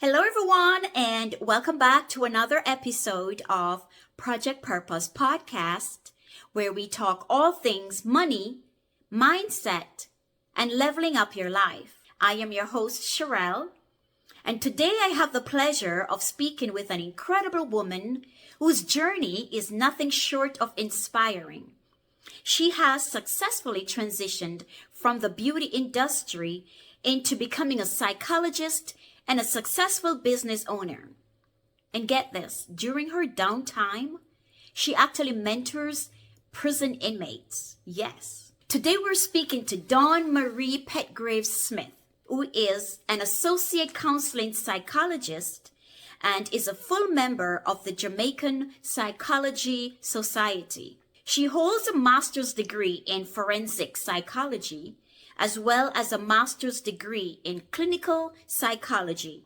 Hello, everyone, and welcome back to another episode of Project Purpose Podcast, where we talk all things money, mindset, and leveling up your life. I am your host, Sheryll, and today I have the pleasure of speaking with an incredible woman whose journey is nothing short of inspiring. She has successfully transitioned from the beauty industry into becoming a psychologist and a successful business owner. And get this, during her downtime, she actually mentors prison inmates. Yes. Today we're speaking to Dawn Marie Petgrave Smith, who is an associate counseling psychologist and is a full member of the Jamaican Psychology Society. She holds a master's degree in forensic psychology as well as a master's degree in clinical psychology.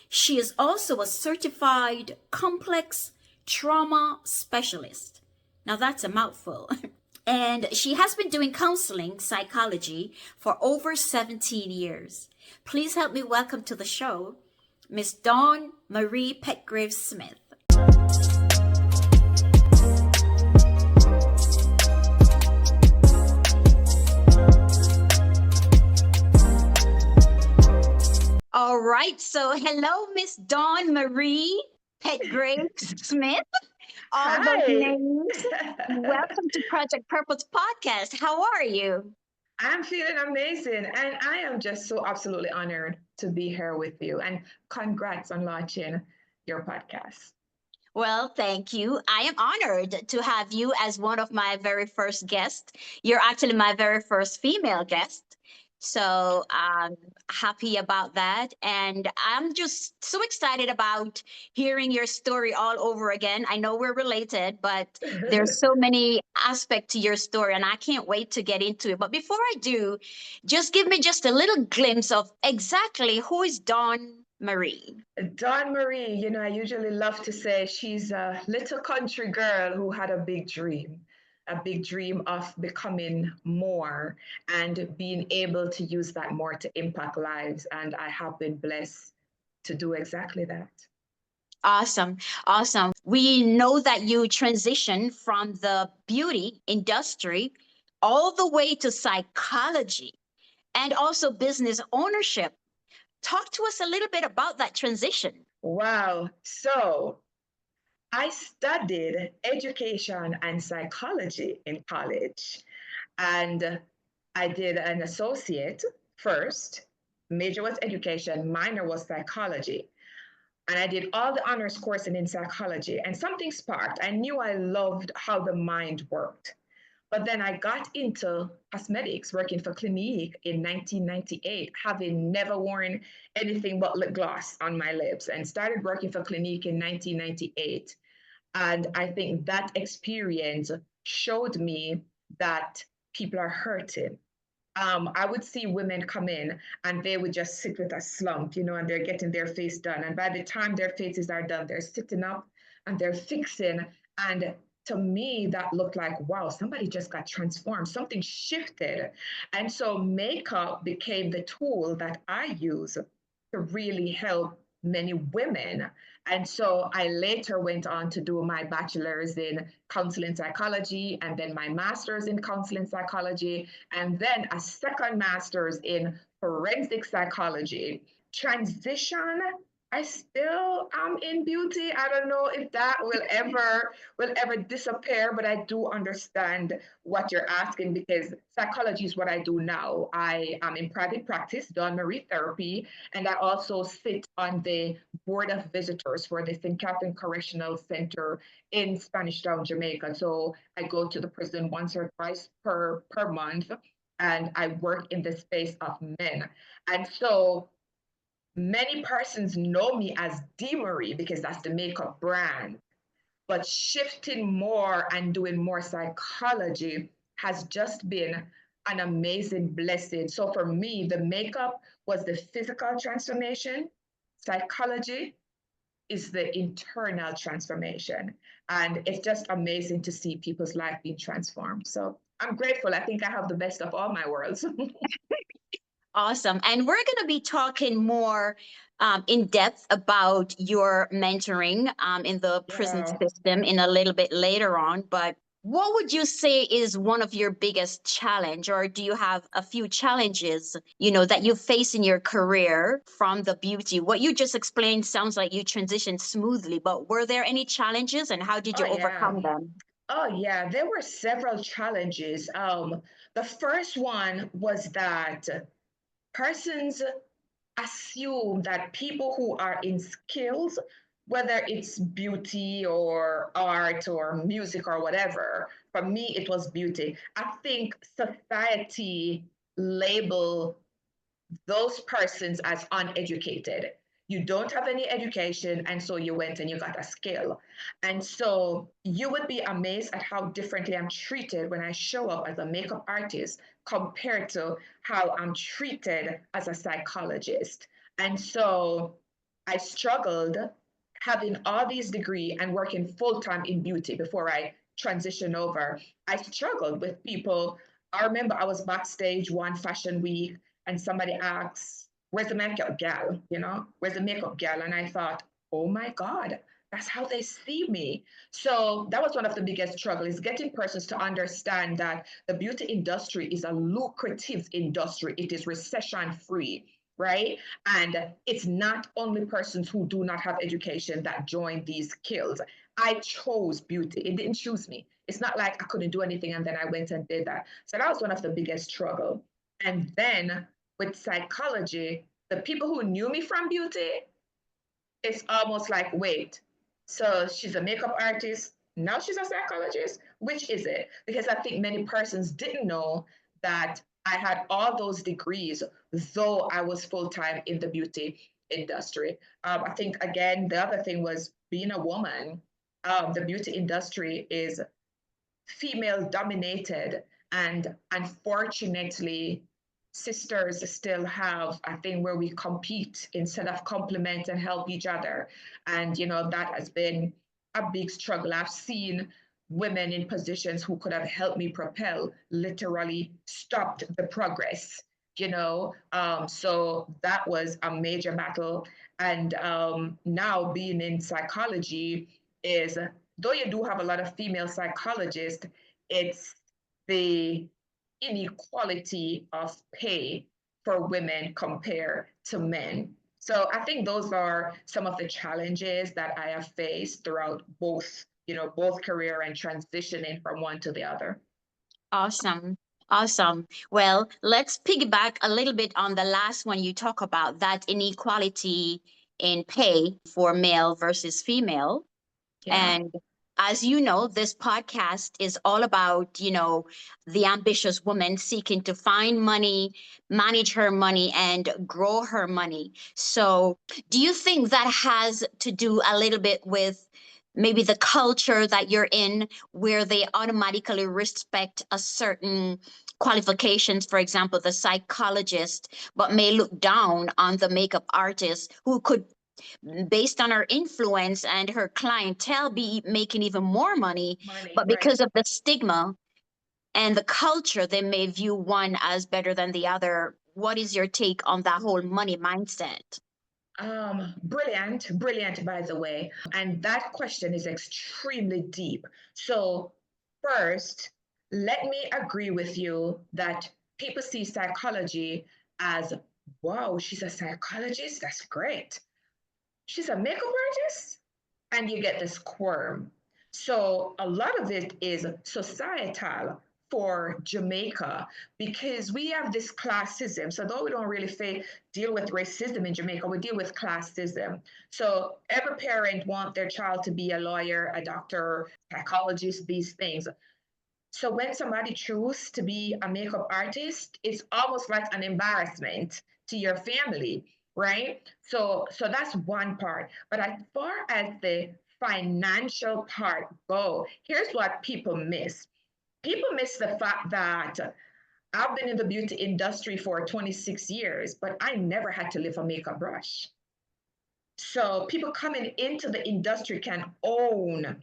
She is also a certified complex trauma specialist. Now that's a mouthful. And she has been doing counseling psychology for over 17 years. Please help me welcome to the show, Miss Dawn Marie Petgrave Smith. All right, so hello, Miss Dawn Marie Petgrave Smith. All those Hi. names. Welcome to Project Purpose Podcast. How are you? I'm feeling amazing. And I am just so absolutely honored to be here with you. And congrats on launching your podcast. Well, thank you. I am honored to have you as one of my very first guests. You're actually my very first female guest. So I'm happy about that. And I'm just so excited about hearing your story all over again. I know we're related, but there's so many aspects to your story, and I can't wait to get into it. But before I do, just give me just a little glimpse of exactly who is Dawn Marie. Dawn Marie, I usually love to say she's a little country girl who had a big dream of becoming more and being able to use that more to impact lives. And I have been blessed to do exactly that. Awesome. Awesome. We know that you transitioned from the beauty industry all the way to psychology and also business ownership. Talk to us a little bit about that transition. Wow. So I studied education and psychology in college, and I did an associate first. Major was education, minor was psychology. And I did all the honors coursing in psychology, and something sparked. I knew I loved how the mind worked. But then I got into cosmetics, working for Clinique in 1998, having never worn anything but lip gloss on my lips, and started working for Clinique in 1998. And I think that experience showed me that people are hurting. I would see women come in and they would just sit with a slump, and they're getting their face done. And by the time their faces are done, they're sitting up and they're fixing. And to me, that looked like, wow, somebody just got transformed, something shifted. And so makeup became the tool that I use to really help many women. And so I later went on to do my bachelor's in counseling psychology and then my master's in counseling psychology and then a second master's in forensic psychology. Transition, I still am in beauty. I don't know if that will ever disappear, but I do understand what you're asking because psychology is what I do now. I am in private practice, Dawn Marie Therapy, and I also sit on the board of visitors for the St. Catherine Correctional Center in Spanish Town, Jamaica. So I go to the prison once or twice per month, and I work in the space of men. And so many persons know me as D Marie because that's the makeup brand. But shifting more and doing more psychology has just been an amazing blessing. So for me, the makeup was the physical transformation. Psychology is the internal transformation. And it's just amazing to see people's life being transformed. So I'm grateful. I think I have the best of all my worlds. Awesome. And we're going to be talking more in depth about your mentoring in the prison Yeah. system in a little bit later on. But what would you say is one of your biggest challenge, or do you have a few challenges, that you face in your career from the beauty? What you just explained sounds like you transitioned smoothly, but were there any challenges and how did Oh, you yeah. overcome them? Oh, yeah. There were several challenges. The first one was that persons assume that people who are in skills, whether it's beauty or art or music or whatever, for me it was beauty. I think society label those persons as uneducated. You don't have any education, and so you went and you got a skill. And so you would be amazed at how differently I'm treated when I show up as a makeup artist compared to how I'm treated as a psychologist. And so I struggled having all these degrees and working full time in beauty before I transitioned over. I struggled with people. I remember I was backstage one fashion week and somebody asks, "Where's the makeup gal? Where's the makeup gal?" And I thought, oh my God, that's how they see me. So that was one of the biggest struggles, is getting persons to understand that the beauty industry is a lucrative industry. It is recession free, right? And it's not only persons who do not have education that join these skills. I chose beauty. It didn't choose me. It's not like I couldn't do anything and then I went and did that. So that was one of the biggest struggle. And then with psychology, the people who knew me from beauty, it's almost like, wait, so she's a makeup artist, now she's a psychologist? Which is it? Because I think many persons didn't know that I had all those degrees, though I was full time in the beauty industry. I think, again, the other thing was being a woman. The beauty industry is female dominated, and unfortunately sisters still have a thing where we compete instead of complement and help each other. And that has been a big struggle. I've seen women in positions who could have helped me propel literally stopped the progress. So that was a major battle. And now being in psychology is, though you do have a lot of female psychologists, it's the inequality of pay for women compared to men. So I think those are some of the challenges that I have faced throughout both career and transitioning from one to the other. Awesome. Awesome. Well, let's piggyback a little bit on the last one you talk about, that inequality in pay for male versus female. Yeah. And as you know, this podcast is all about, the ambitious woman seeking to find money, manage her money, and grow her money. So, do you think that has to do a little bit with maybe the culture that you're in, where they automatically respect a certain qualifications, for example, the psychologist, but may look down on the makeup artist who could, based on her influence and her clientele, be making even more money, Money, but right. because of the stigma and the culture, they may view one as better than the other. What is your take on that whole money mindset? Brilliant, brilliant, by the way. And that question is extremely deep. So, first, let me agree with you that people see psychology as, wow, she's a psychologist. That's great. She's a makeup artist, and you get this quirm. So a lot of it is societal for Jamaica because we have this classism. So though we don't really deal with racism in Jamaica, we deal with classism. So every parent wants their child to be a lawyer, a doctor, psychologist, these things. So when somebody chooses to be a makeup artist, it's almost like an embarrassment to your family, right? So that's one part. But as far as the financial part go, here's what people miss. People miss the fact that I've been in the beauty industry for 26 years, but I never had to lift a makeup brush. So people coming into the industry can own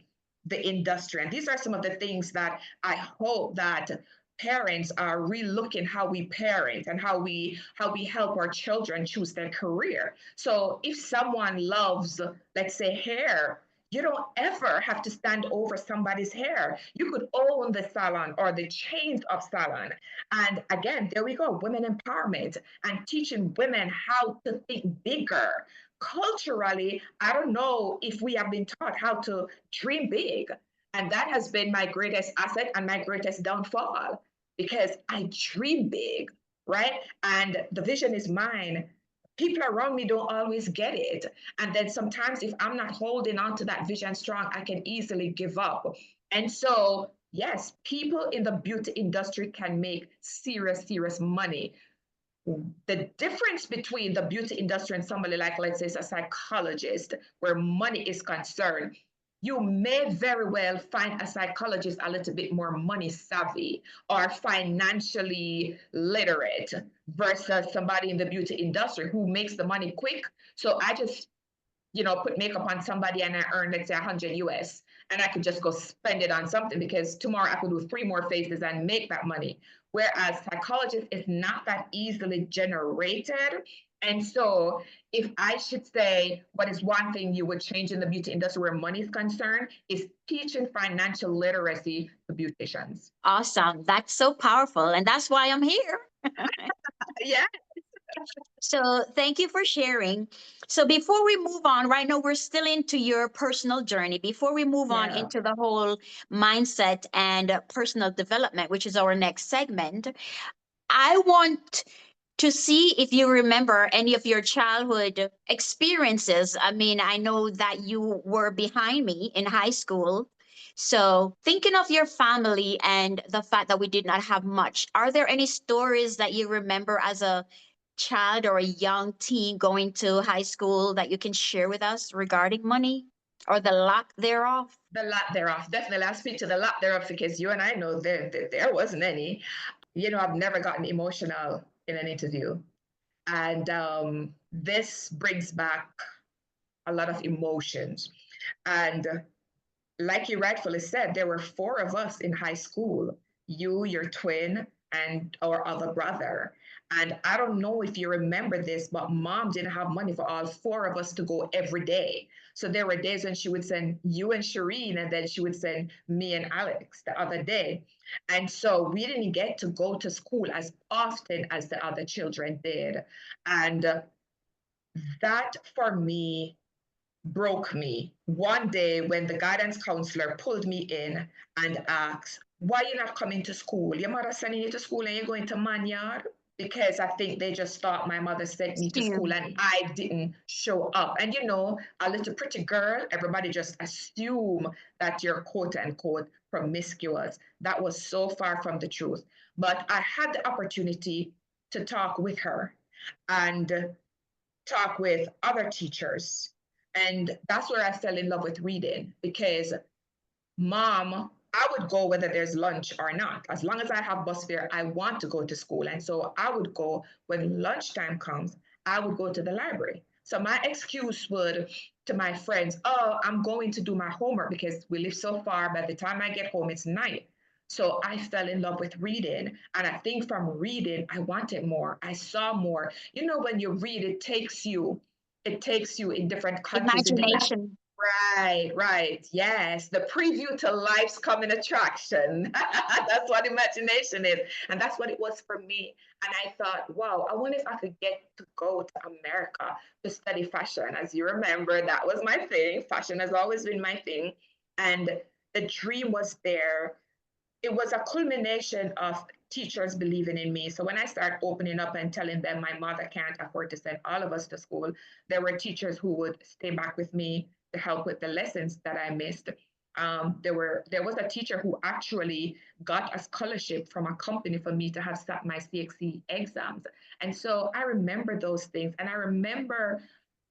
the industry. And these are some of the things that I hope that parents are relooking how we parent and how we help our children choose their career. So if someone loves, let's say, hair, you don't ever have to stand over somebody's hair. You could own the salon or the chains of salon. And again, there we go, women empowerment and teaching women how to think bigger. Culturally, I don't know if we have been taught how to dream big. And that has been my greatest asset and my greatest downfall because I dream big, right? And the vision is mine. People around me don't always get it. And then sometimes, if I'm not holding on to that vision strong, I can easily give up. And so, yes, people in the beauty industry can make serious, serious money. The difference between the beauty industry and somebody like, let's say, a psychologist, where money is concerned, you may very well find a psychologist a little bit more money savvy or financially literate versus somebody in the beauty industry who makes the money quick. So I just, put makeup on somebody and I earn, let's say, 100 US, and I could just go spend it on something because tomorrow I could do 3 more faces and make that money. Whereas psychologist is not that easily generated. And so, if I should say what is one thing you would change in the beauty industry where money is concerned, is teaching financial literacy to beauticians. Awesome. That's so powerful. And that's why I'm here. Yeah. So thank you for sharing. So before we move on, right now we're still into your personal journey. Before we move on Yeah. into the whole mindset and personal development, which is our next segment, I want to see if you remember any of your childhood experiences. I mean, I know that you were behind me in high school. So, thinking of your family and the fact that we did not have much, are there any stories that you remember as a child or a young teen going to high school that you can share with us regarding money or the lack thereof? The lack thereof. Definitely, I'll speak to the lack thereof because you and I know there wasn't any. I've never gotten emotional in an interview. And this brings back a lot of emotions. And like you rightfully said, there were 4 of us in high school, you, your twin, and our other brother. And I don't know if you remember this, but mom didn't have money for all 4 of us to go every day. So there were days when she would send you and Shireen, and then she would send me and Alex the other day. And so we didn't get to go to school as often as the other children did. And that for me broke me. One day when the guidance counselor pulled me in and asked, why you not coming to school? Your mother sending you to school and you're going to Manyard? Because I think they just thought my mother sent me to school and I didn't show up. And a little pretty girl, everybody just assume that you're quote unquote promiscuous. That was so far from the truth. But I had the opportunity to talk with her and talk with other teachers. And that's where I fell in love with reading because mom, I would go whether there's lunch or not. As long as I have bus fare, I want to go to school. And so I would go when lunchtime comes, I would go to the library. So my excuse would to my friends, oh, I'm going to do my homework because we live so far. By the time I get home, it's night. So I fell in love with reading. And I think from reading, I wanted more. I saw more. When you read, it takes you in different countries, in different. Imagination. Right, right. Yes. The preview to life's coming attraction. That's what imagination is. And that's what it was for me. And I thought, wow, I wonder if I could get to go to America to study fashion. As you remember, that was my thing. Fashion has always been my thing. And the dream was there. It was a culmination of teachers believing in me. So when I started opening up and telling them my mother can't afford to send all of us to school, there were teachers who would stay back with me to help with the lessons that I missed. There was a teacher who actually got a scholarship from a company for me to have sat my CXC exams. And so I remember those things. And I remember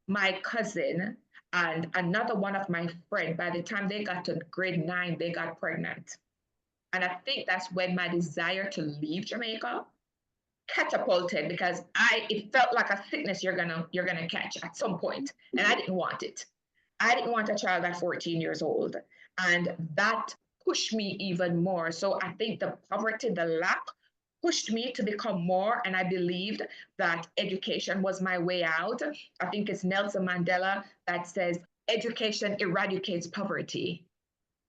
my cousin and another one of my friends, by the time they got to grade 9, they got pregnant. And I think that's when my desire to leave Jamaica catapulted because it felt like a sickness you're gonna catch at some point, and I didn't want it. I didn't want a child at 14 years old, and that pushed me even more. So I think the poverty, the lack, pushed me to become more. And I believed that education was my way out. I think it's Nelson Mandela that says, education eradicates poverty.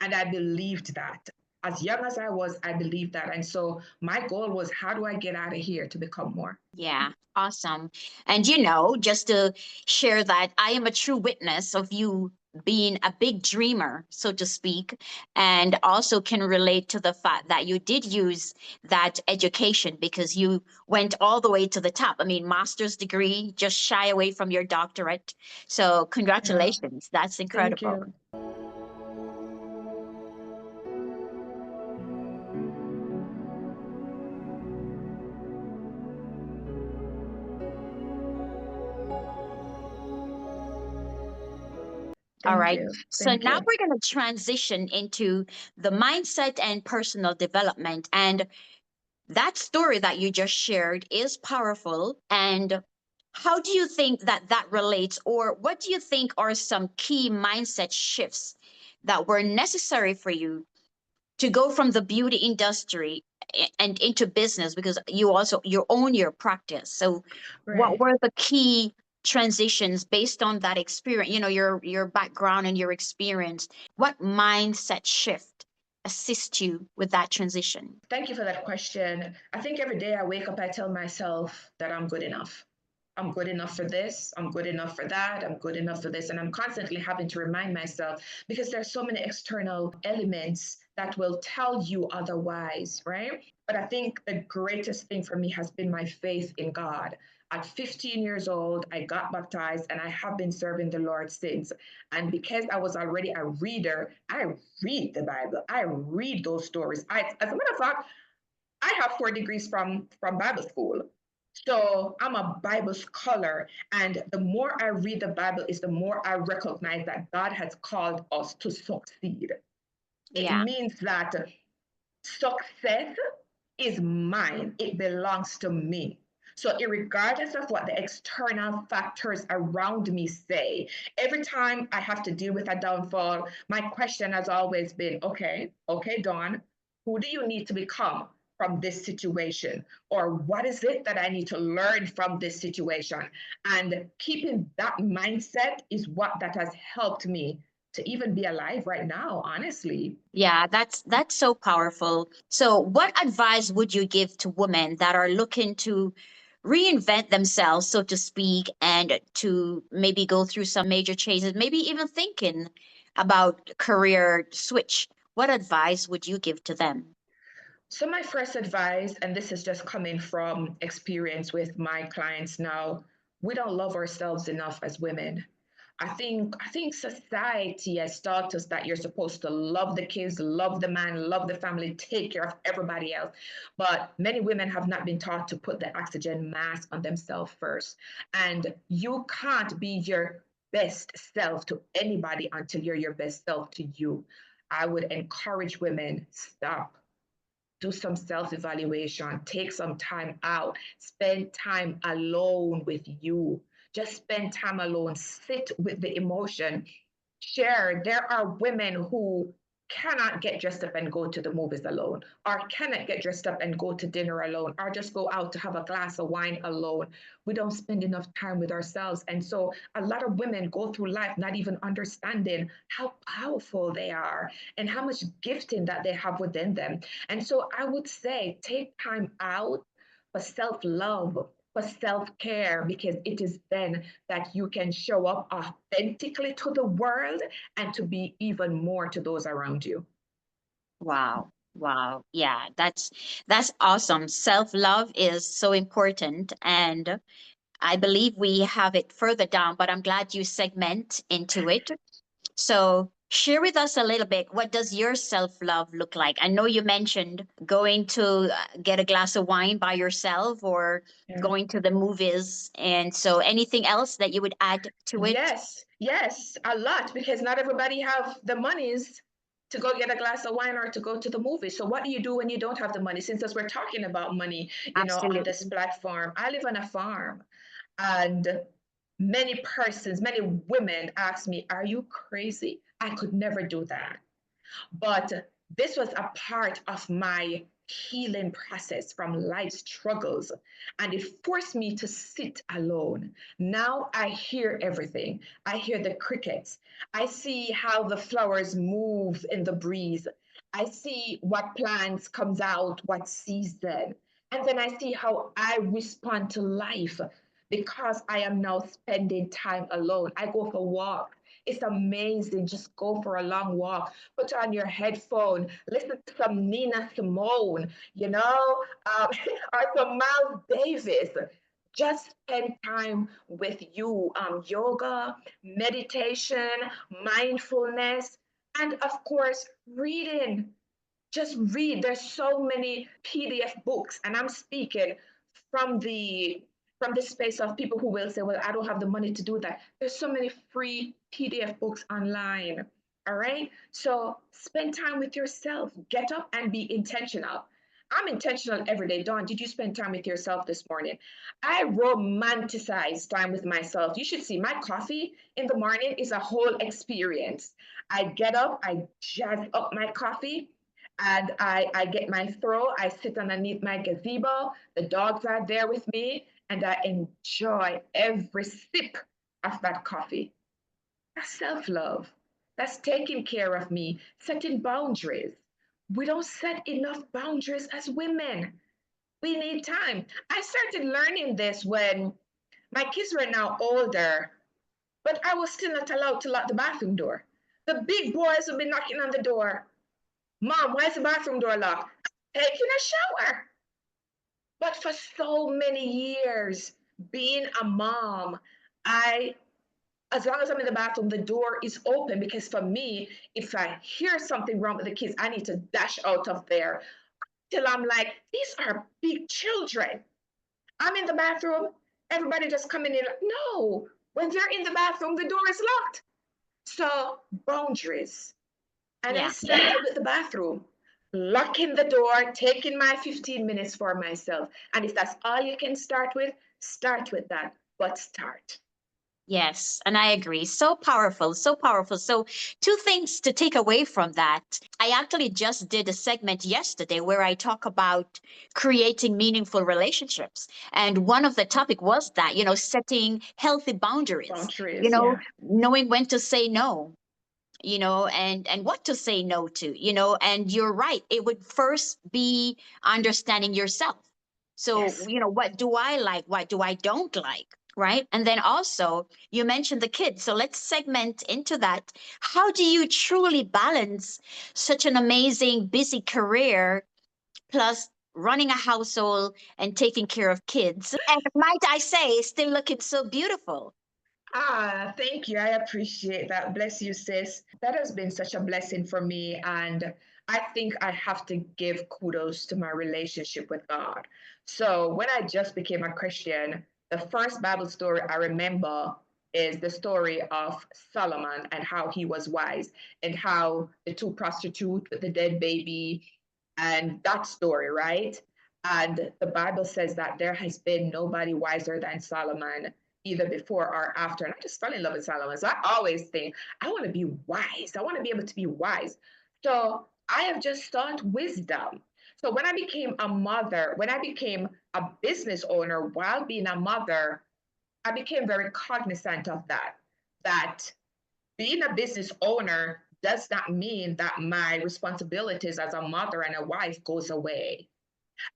And I believed that. As young as I was, I believed that. And so my goal was, how do I get out of here to become more? Yeah, awesome. And just to share that I am a true witness of you being a big dreamer, so to speak, and also can relate to the fact that you did use that education because you went all the way to the top. I mean, master's degree, just shy away from your doctorate. So Yeah. congratulations. That's Thank incredible. you. All Thank right. you. So Thank now you. we're going to transition into the mindset and personal development. And that story that you just shared is powerful. And how do you think that that relates, or what do you think are some key mindset shifts that were necessary for you to go from the beauty industry and into business, because you own your practice? So what Right. were the key transitions based on that experience, your background and your experience? What mindset shift assist you with that transition? Thank you for that question. I think every day I wake up, I tell myself that I'm good enough. I'm good enough for this. I'm good enough for that. I'm good enough for this. And I'm constantly having to remind myself because there's so many external elements that will tell you otherwise, right? But I think the greatest thing for me has been my faith in God. At 15 years old, I got baptized and I have been serving the Lord since. And because I was already a reader, I read the Bible. I read those stories. As a matter of fact, I have 4 degrees from Bible school. So I'm a Bible scholar. And the more I read the Bible is the more I recognize that God has called us to succeed. It Yeah. means that success is mine. It belongs to me. So, regardless of what the external factors around me say, every time I have to deal with a downfall, my question has always been, okay, Dawn, who do you need to become from this situation? Or what is it that I need to learn from this situation? And keeping that mindset is what that has helped me to even be alive right now, honestly. Yeah, that's so powerful. So, what advice would you give to women that are looking to reinvent themselves, so to speak, and to maybe go through some major changes, maybe even thinking about career switch? What advice would you give to them? So my first advice, and this is just coming from experience with my clients now, we don't love ourselves enough as women. I think society has taught us that you're supposed to love the kids, love the man, love the family, take care of everybody else. But many women have not been taught to put the oxygen mask on themselves first. And you can't be your best self to anybody until you're your best self to you. I would encourage women, stop, do some self evaluation, take some time out, spend time alone with you. Just spend time alone, sit with the emotion. Share, there are women who cannot get dressed up and go to the movies alone, or cannot get dressed up and go to dinner alone, or just go out to have a glass of wine alone. We don't spend enough time with ourselves. And so a lot of women go through life not even understanding how powerful they are and how much gifting that they have within them. And so I would say take time out for self love, for self care, because it is then that you can show up authentically to the world and to be even more to those around you. Wow. Wow. Yeah, that's awesome. Self-love is so important, and I believe we have it further down, but I'm glad you segment into it. So share with us a little bit. What does your self-love look like? I know you mentioned going to get a glass of wine by yourself or Yeah. going to the movies. And so anything else that you would add to it? Yes, yes, a lot, because not everybody have the monies to go get a glass of wine or to go to the movie. So what do you do when you don't have the money? Since as we're talking about money, on this Absolutely. platform, I live on a farm, and many persons, many women ask me, "Are you crazy? I could never do that." But This was a part of my healing process from life struggles, and it forced me to sit alone. Now I hear everything. I hear the crickets. I see how the flowers move in the breeze. I see what plants comes out, what season. And then I see how I respond to life because I am now spending time alone. I go for walks. It's amazing. Just go for a long walk, put on your headphone, listen to some Nina Simone, or some Miles Davis. Just spend time with you. Yoga, meditation, mindfulness, and of course, reading. Just read. There's so many PDF books, and I'm speaking from the space of people who will say, well, I don't have the money to do that. There's so many free PDF books online. All right. So spend time with yourself. Get up and be intentional. I'm intentional every day. Dawn, did you spend time with yourself this morning? I romanticize time with myself. You should see my coffee in the morning is a whole experience. I get up, I jazz up my coffee, and I get my throw. I sit underneath my gazebo. The dogs are there with me, and I enjoy every sip of that coffee. That's self love. That's taking care of me, setting boundaries. We don't set enough boundaries as women. We need time. I started learning this when my kids were now older, but I was still not allowed to lock the bathroom door. The big boys would be knocking on the door. Mom, why is the bathroom door locked? I'm taking a shower. But for so many years, being a mom, I, as long as I'm in the bathroom, the door is open because for me, if I hear something wrong with the kids, I need to dash out of there till I'm like, these are big children. I'm in the bathroom, everybody just coming in. No, when they're in the bathroom, the door is locked. So boundaries. And I Yeah. started with the bathroom, locking the door, taking my 15 minutes for myself. And if that's all you can start with that, but start. Yes, and I agree. So powerful, so powerful. So, two things to take away from that. I actually just did a segment yesterday where I talk about creating meaningful relationships. And one of the topic was that, setting healthy boundaries, Boundaries, yeah. knowing when to say no, and what to say no to, and you're right. It would first be understanding yourself. So, Yes. what do I like? What do I don't like? Right. And then also you mentioned the kids. So let's segment into that. How do you truly balance such an amazing, busy career plus running a household and taking care of kids? And might I say, still looking so beautiful. Thank you. I appreciate that. Bless you, sis. That has been such a blessing for me. And I think I have to give kudos to my relationship with God. So when I just became a Christian, the first Bible story I remember is the story of Solomon and how he was wise and how the two prostitutes with the dead baby and that story, right? And the Bible says that there has been nobody wiser than Solomon either before or after. And I just fell in love with Solomon. So I always think, I want to be wise. I want to be able to be wise. So I have just sought wisdom. So when I became a mother, when I became a business owner while being a mother, I became very cognizant of that. That being a business owner does not mean that my responsibilities as a mother and a wife goes away.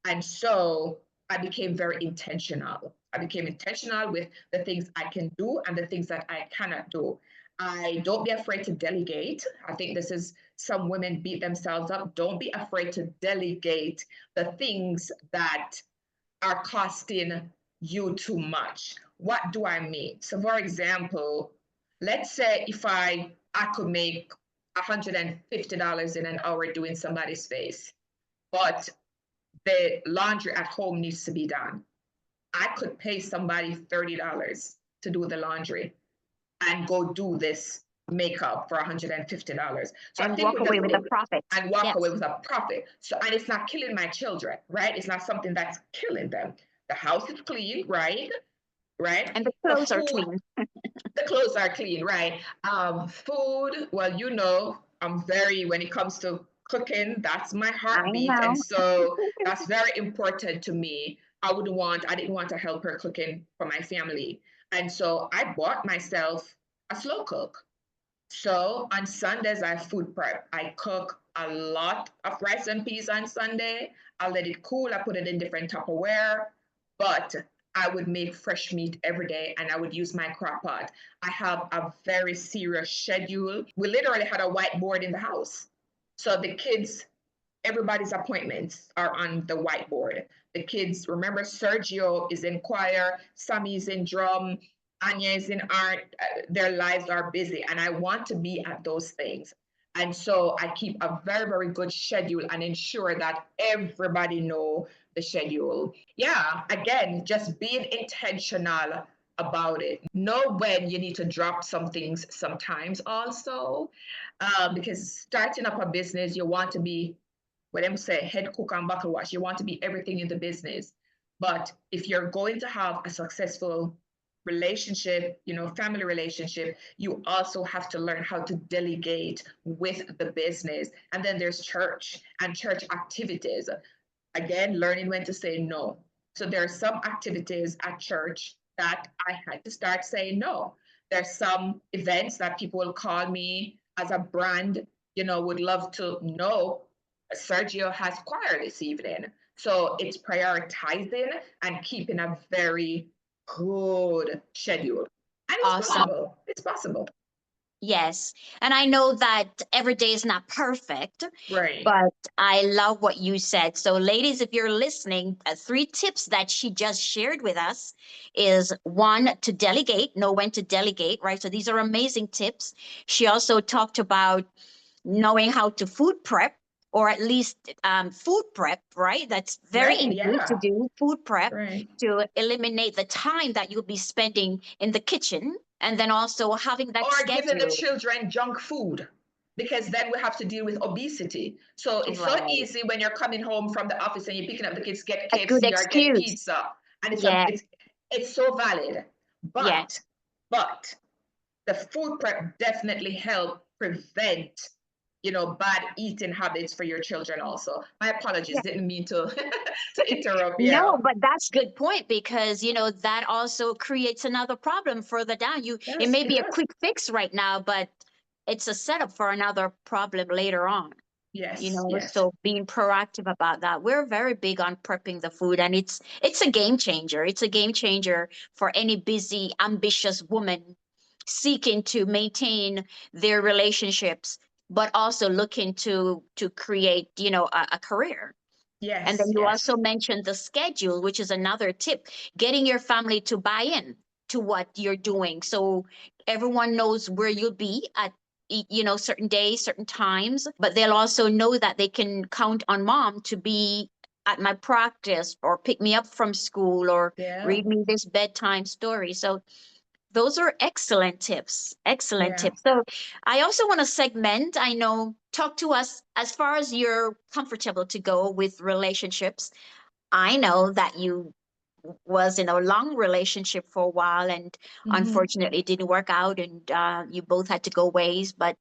And so I became very intentional. I became intentional with the things I can do and the things that I cannot do. I don't be afraid to delegate. I think this is some women beat themselves up. Don't be afraid to delegate the things that are costing you too much. What do I mean? So, for example, let's say if I could make $150 in an hour doing somebody's face, but the laundry at home needs to be done. I could pay somebody $30 to do the laundry and go do this makeup for $150. So I And think walk with the away with a profit. and walk away Yes. with a profit. So and it's not killing my children, right? It's not something that's killing them. The house is clean, right? Right? And the The clothes are food, clean. the clothes are clean, right? Food, well, I'm very when it comes to cooking, that's my I heartbeat. And know. so that's very important to me. I didn't want to help her cooking for my family. And so I bought myself a slow cook. So on Sundays, I food prep. I cook a lot of rice and peas on Sunday. I let it cool. I put it in different Tupperware, but I would make fresh meat every day and I would use my crock pot. I have a very serious schedule. We literally had a whiteboard in the house. So the kids, everybody's appointments are on the whiteboard. The kids, remember, Sergio is in choir, Sammy's in drum, Anya is in art. Their lives are busy, and I want to be at those things. And so I keep a very, very good schedule and ensure that everybody know the schedule. Yeah, again, just being intentional about it. Know when you need to drop some things sometimes also, because starting up a business, you want to be what them say, head cook and bottle wash. You want to be everything in the business. But if you're going to have a successful relationship, family relationship, you also have to learn how to delegate with the business. And then there's church and church activities. Again, learning when to say no. So there are some activities at church that I had to start saying no. There's some events that people will call me as a brand, would love to know Sergio has choir this evening. So it's prioritizing and keeping a very good schedule. And it's Awesome. possible. It's possible. Yes. And I know that every day is not perfect, Right. but I love what you said. So, ladies, if you're listening, 3 tips that she just shared with us is one, to delegate, know when to delegate, right? So, these are amazing tips. She also talked about knowing how to food prep, or at least food prep, right? That's very Right. easy to Yeah. do, food prep, Right. to eliminate the time that you'll be spending in the kitchen, and then also having that Or giving the schedule. children junk food, because then we have to deal with obesity. So it's so Right. easy when you're coming home from the office and you're picking up the kids, get A good KFC or get excuse. pizza. And Yeah. it's so valid. But Yes. but the food prep definitely help prevent bad eating habits for your children also. My apologies, didn't mean to to interrupt. Yeah. No, but that's good point, because that also creates another problem further down. It Yes, may it be a does. quick fix right now, but it's a setup for another problem later on. Yes, yes. So being proactive about that. We're very big on prepping the food, and it's a game changer. It's a game changer for any busy, ambitious woman seeking to maintain their relationships, but also looking to create, a career. And then Yes, you yes. also mentioned the schedule, which is another tip, getting your family to buy in to what you're doing. So everyone knows where you'll be at, certain days, certain times, but they'll also know that they can count on mom to be at my practice, or pick me up from school, or Yeah. read me this bedtime story. So those are excellent tips. Excellent Yeah. tips. So I also want to segment, I know, talk to us as far as you're comfortable to go with relationships. I know that you was in a long relationship for a while, and Hmm. unfortunately it didn't work out, and you both had to go ways, but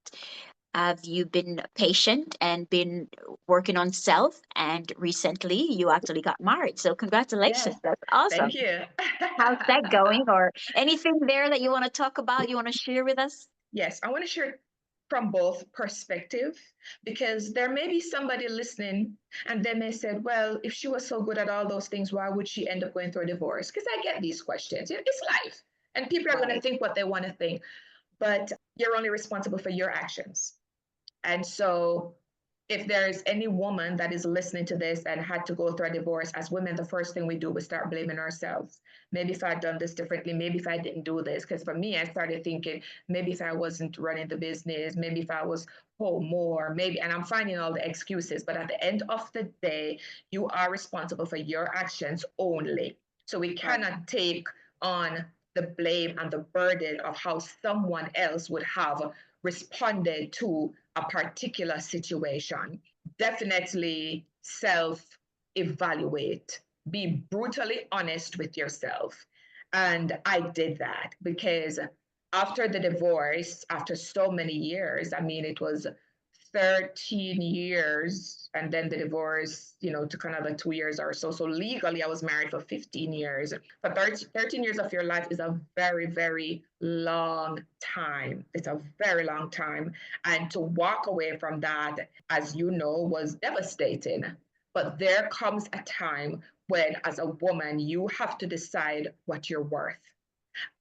have you been patient and been working on self, and recently you actually got married. So Yes. congratulations. That's awesome. Thank you. How's that going? Or anything there that you want to talk about, you want to share with us? Yes, I want to share from both perspective, because there may be somebody listening and they may say, well, if she was so good at all those things, why would she end up going through a divorce? Because I get these questions. It's life, and people are going to Right. think what they want to think, but you're only responsible for your actions. And so, if there's any woman that is listening to this and had to go through a divorce, as women, the first thing we do is start blaming ourselves. Maybe if I'd done this differently, maybe if I didn't do this. Because for me, I started thinking, maybe if I wasn't running the business, maybe if I was home more, maybe, and I'm finding all the excuses. But at the end of the day, you are responsible for your actions only. So we Right. cannot take on the blame and the burden of how someone else would have responded to a particular situation. Definitely self evaluate, be brutally honest with yourself. And I did that because after the divorce, after so many years, I mean, it was 13 years, and then the divorce, took another 2 years or so. So legally, I was married for 15 years. But 13 years of your life is a very, very long time. It's a very long time. And to walk away from that, as you know, was devastating. But there comes a time when, as a woman, you have to decide what you're worth.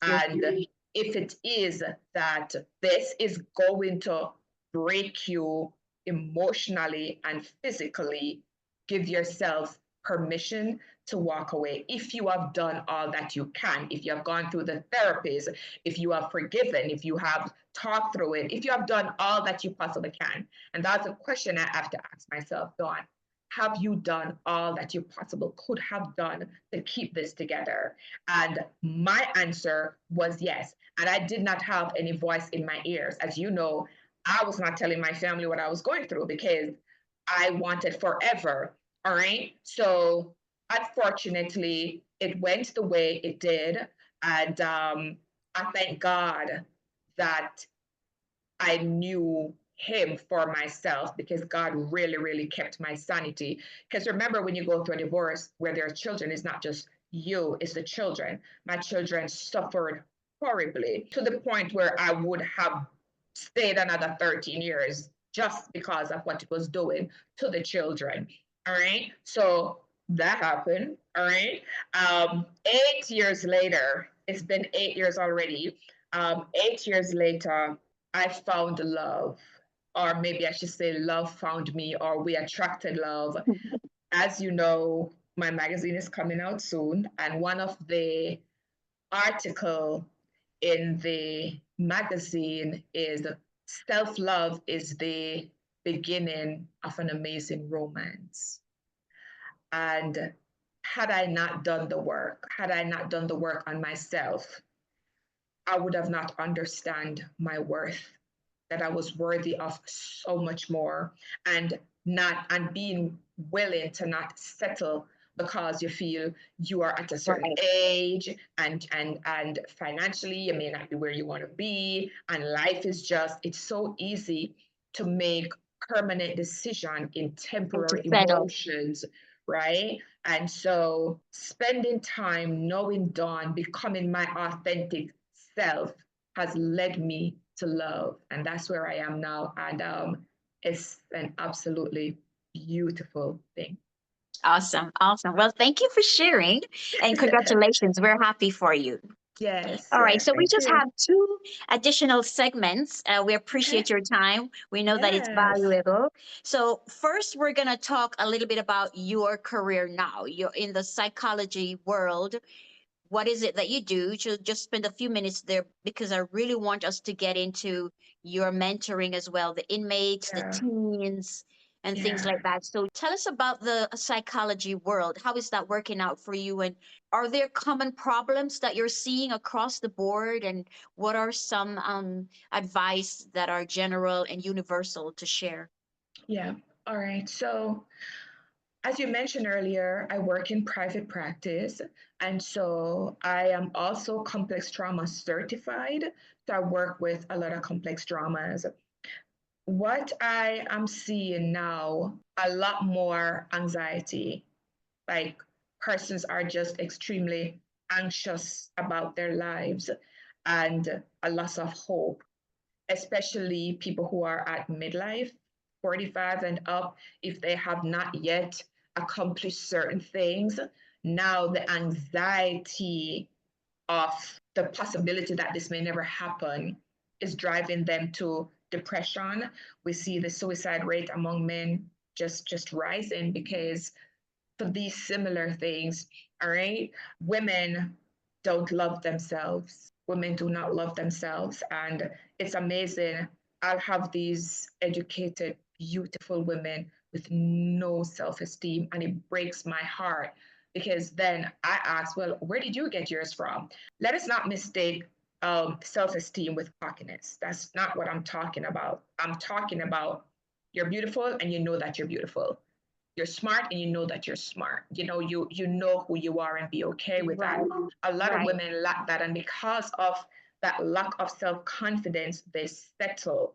And if it is that this is going to break you emotionally and physically, give yourself permission to walk away. If you have done all that you can, if you have gone through the therapies, if you have forgiven, if you have talked through it, if you have done all that you possibly can. And that's a question I have to ask myself, Dawn. Have you done all that you possibly could have done to keep this together? And my answer was yes. And I did not have any voice in my ears. As you know, I was not telling my family what I was going through because I wanted forever. All right. So unfortunately, it went the way it did. And I thank God that I knew him for myself because God really, really kept my sanity. Because remember, when you go through a divorce where there are children, it's not just you, it's the children. My children suffered horribly to the point where I would have stayed another 13 years just because of what it was doing to the children. All right. So that happened. All right. 8 years later, it's been 8 years already. 8 years later, I found love, or maybe I should say, love found me, or we attracted love. As you know, my magazine is coming out soon, and one of the article in the magazine is self-love is the beginning of an amazing romance. And had I not done the work, had I not done the work on myself, I would have not understand my worth, that I was worthy of so much more, and being willing to not settle because you feel you are at a certain age, and financially you may not be where you want to be, and life is just, it's so easy to make permanent decision in temporary emotions, right? And so spending time knowing Dawn, becoming my authentic self has led me to love. And that's where I am now. And it's an absolutely beautiful thing. Awesome. Awesome. Well, thank you for sharing and congratulations. We're happy for you. Yes, All right. yes, So we thank just you. have two additional segments. We appreciate Okay. your time. We know that it's Yes. valuable. So first, we're going to talk a little bit about your career now. You're in the psychology world. What is it that you do? Just spend a few minutes there because I really want us to get into your mentoring as well, the inmates, the Yeah. teens, and things Yeah. like that. So tell us about the psychology world. How is that working out for you? And are there common problems that you're seeing across the board? And what are some advice that are general and universal to share? Yeah. All right. So as you mentioned earlier, I work in private practice. And so I am also complex trauma certified. So I work with a lot of complex traumas. What I am seeing now, a lot more anxiety. Like persons are just extremely anxious about their lives and a loss of hope, especially people who are at midlife, 45 and up, if they have not yet accomplished certain things. Now, the anxiety of the possibility that this may never happen is driving them to depression. We see the suicide rate among men just rising because for these similar things. All right. Women don't love themselves. Women do not love themselves. And it's amazing. I'll have these educated, beautiful women with no self esteem. And it breaks my heart because then I ask, well, where did you get yours from? Let us not mistake self esteem with cockiness. That's not what I'm talking about. I'm talking about you're beautiful and you know that you're beautiful. You're smart and you know that you're smart. You know who you are and be okay with that. A lot of women lack that, and because of that lack of self-confidence, they settle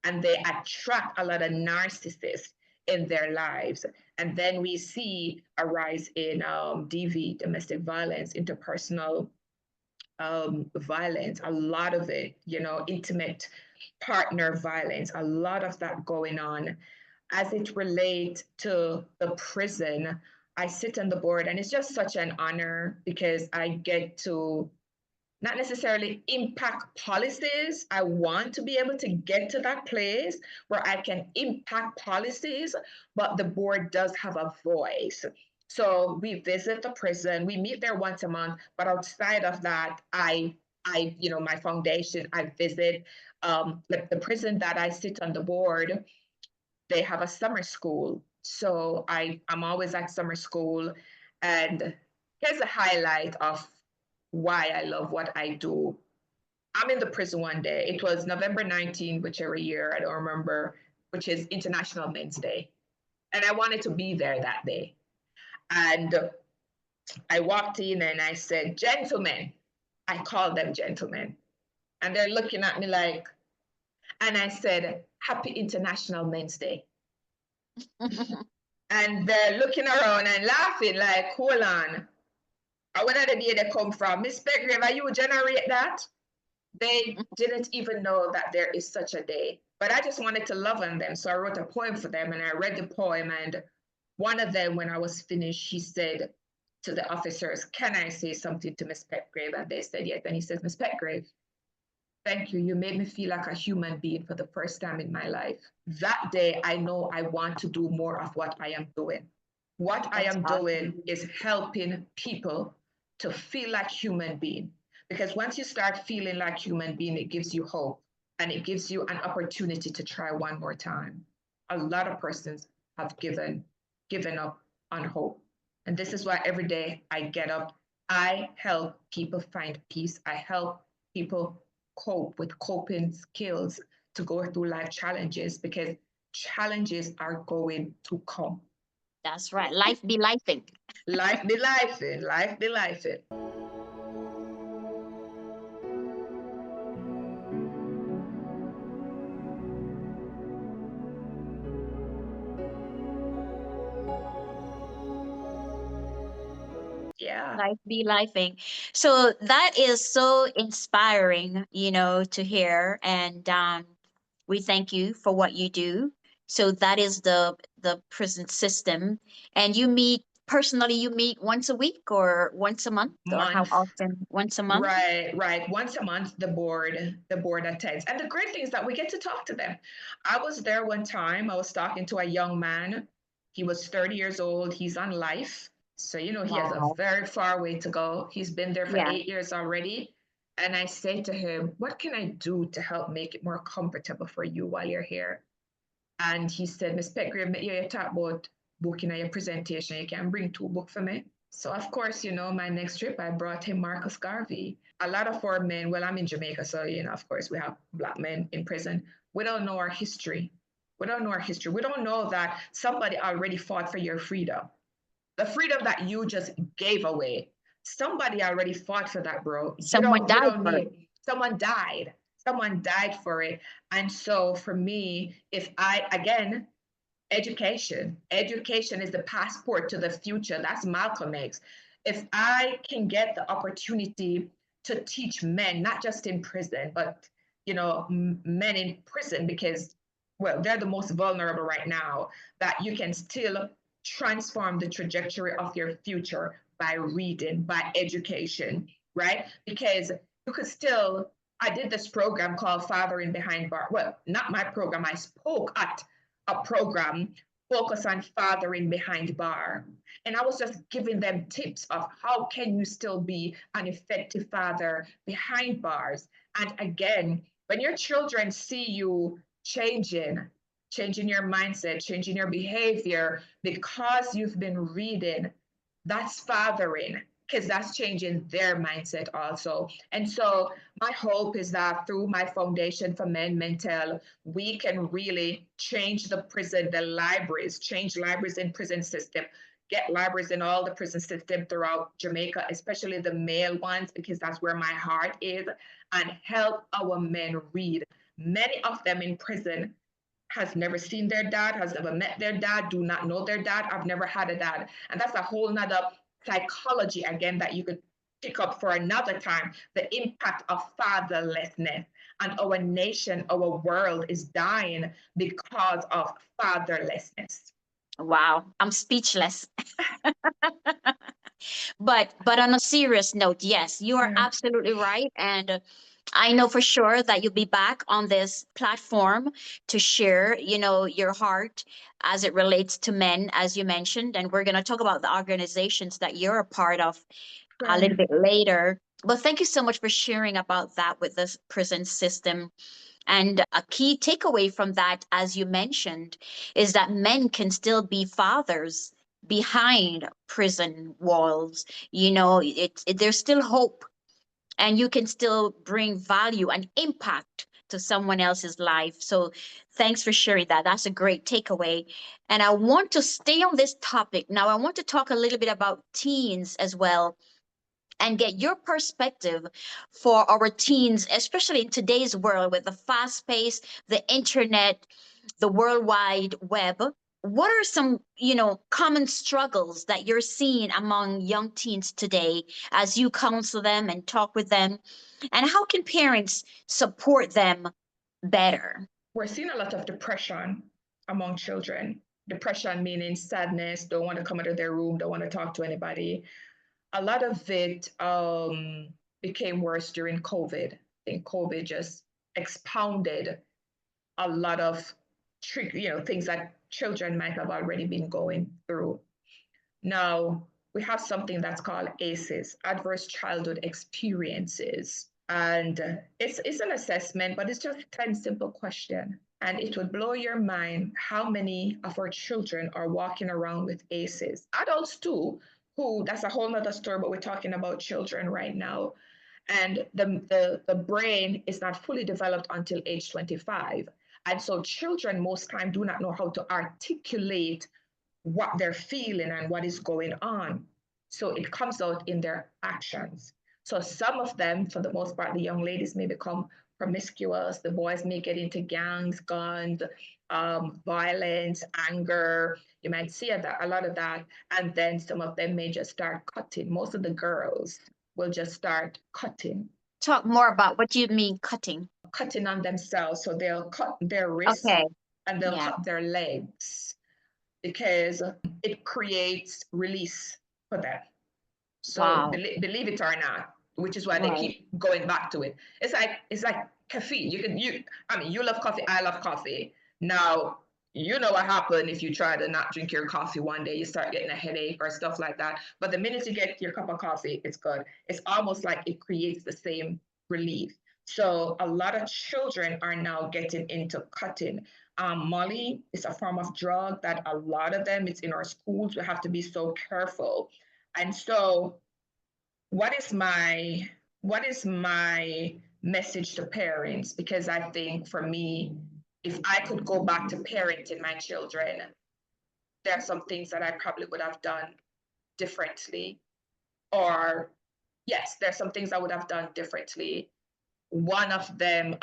and they attract a lot of narcissists in their lives. And then we see a rise in DV, domestic violence, interpersonal violence, a lot of it, intimate partner violence, a lot of that going on. As it relates to the prison, I sit on the board, and it's just such an honor because I get to not necessarily impact policies. I want to be able to get to that place where I can impact policies, but the board does have a voice. So we visit the prison, we meet there once a month, but outside of that, my foundation, I visit the prison that I sit on the board. They have a summer school. So I'm always at summer school. And here's a highlight of why I love what I do. I'm in the prison one day. It was November 19th, whichever year, I don't remember, which is International Men's Day. And I wanted to be there that day. And I walked in and I said, "Gentlemen," I called them gentlemen. And they're looking at me like, and I said, "Happy International Men's Day." And they're looking around and laughing like, "Hold on. Where did the day they come from? Miss Petgrave, are you generate that?" They didn't even know that there is such a day. But I just wanted to love on them. So I wrote a poem for them and I read the poem. And one of them, when I was finished, he said to the officers, "Can I say something to Miss Petgrave?" And they said yes. And he says, "Miss Petgrave, thank you. You made me feel like a human being for the first time in my life." That day, I know I want to do more of what I am doing. What I am doing is helping people to feel like human being. Because once you start feeling like human being, it gives you hope and it gives you an opportunity to try one more time. A lot of persons have given up on hope. And this is why every day I get up, I help people find peace. I help people cope with coping skills to go through life challenges, because challenges are going to come. That's right. Life be lifing. Life be lifing. Life be lifing. Yeah. Life be lifing. So that is so inspiring, to hear. And we thank you for what you do. So that is the prison system. And you meet once a week or once a month, or how Month. often? Once a month? Right. Once a month, the board attends. And the great thing is that we get to talk to them. I was there one time, I was talking to a young man. He was 30 years old. He's on life. So, he has a Wow. very far way to go. He's been there for Yeah. 8 years already. And I say to him, "What can I do to help make it more comfortable for you while you're here?" And he said, "Miss Petgrave, you talk about booking your presentation. You can bring 2 books for me." So of course, my next trip, I brought him Marcus Garvey. A lot of our men, well, I'm in Jamaica, so, of course, we have Black men in prison. We don't know our history. We don't know our history. We don't know that somebody already fought for your freedom. The freedom that you just gave away. Somebody already fought for that, bro. Someone You died don't for it. need, someone died. Someone died for it. And so for me, if again, education. Education is the passport to the future. That's Malcolm X. If I can get the opportunity to teach men, not just in prison, but men in prison, because well, they're the most vulnerable right now, that you can still transform the trajectory of your future by reading, by education, right? Because you could still, I did this program called Fathering Behind Bar. Well, not my program, I spoke at a program focused on fathering behind bar. And I was just giving them tips of how can you still be an effective father behind bars. And again, when your children see you changing your mindset, changing your behavior because you've been reading, that's fathering, because that's changing their mindset also. And so my hope is that through my Foundation for Men Mental, we can really change the prison, the libraries, change libraries in prison system, get libraries in all the prison system throughout Jamaica, especially the male ones, because that's where my heart is, and help our men read. Many of them in prison has never seen their dad, has never met their dad, do not know their dad. I've never had a dad. And that's a whole nother psychology again that you could pick up for another time, the impact of fatherlessness. And our nation, our world is dying because of fatherlessness. Wow, I'm speechless. But on a serious note, yes, you are Yeah. absolutely right. And I know for sure that you'll be back on this platform to share, your heart as it relates to men, as you mentioned. And we're going to talk about the organizations that you're a part of a little Right. bit later. But thank you so much for sharing about that with this prison system. And a key takeaway from that, as you mentioned, is that men can still be fathers behind prison walls. There's still hope, and you can still bring value and impact to someone else's life. So thanks for sharing that. That's a great takeaway. And I want to stay on this topic. Now, I want to talk a little bit about teens as well and get your perspective for our teens, especially in today's world with the fast pace, the internet, the World Wide Web. What are some, common struggles that you're seeing among young teens today as you counsel them and talk with them? And how can parents support them better? We're seeing a lot of depression among children. Depression meaning sadness, don't want to come out of their room, don't want to talk to anybody. A lot of it became worse during COVID. I think COVID just expounded a lot of things that children might have already been going through. Now, we have something that's called ACEs, Adverse Childhood Experiences. And it's an assessment, but it's just a 10 simple question. And it would blow your mind how many of our children are walking around with ACEs. Adults too, who that's a whole nother story, but we're talking about children right now. And the brain is not fully developed until age 25. And so children most time do not know how to articulate what they're feeling and what is going on. So it comes out in their actions. So some of them, for the most part, the young ladies may become promiscuous. The boys may get into gangs, guns, violence, anger. You might see a lot of that. And then some of them may just start cutting. Most of the girls will just start cutting. Talk more about what you mean cutting. Cutting on themselves. So they'll cut their wrists Okay. and they'll Yeah. cut their legs because it creates release for them. So Wow. believe it or not, which is why they Right. keep going back to it. It's like caffeine. You love coffee, I love coffee. Now you know what happened if you try to not drink your coffee one day, you start getting a headache or stuff like that. But the minute you get your cup of coffee, it's good. It's almost like it creates the same relief. So a lot of children are now getting into cutting. Molly is a form of drug that a lot of them, it's in our schools. We have to be so careful. And so what is my message to parents? Because I think for me, if I could go back to parenting my children, there are some things that I probably would have done differently. Or yes, there's some things I would have done differently. One of them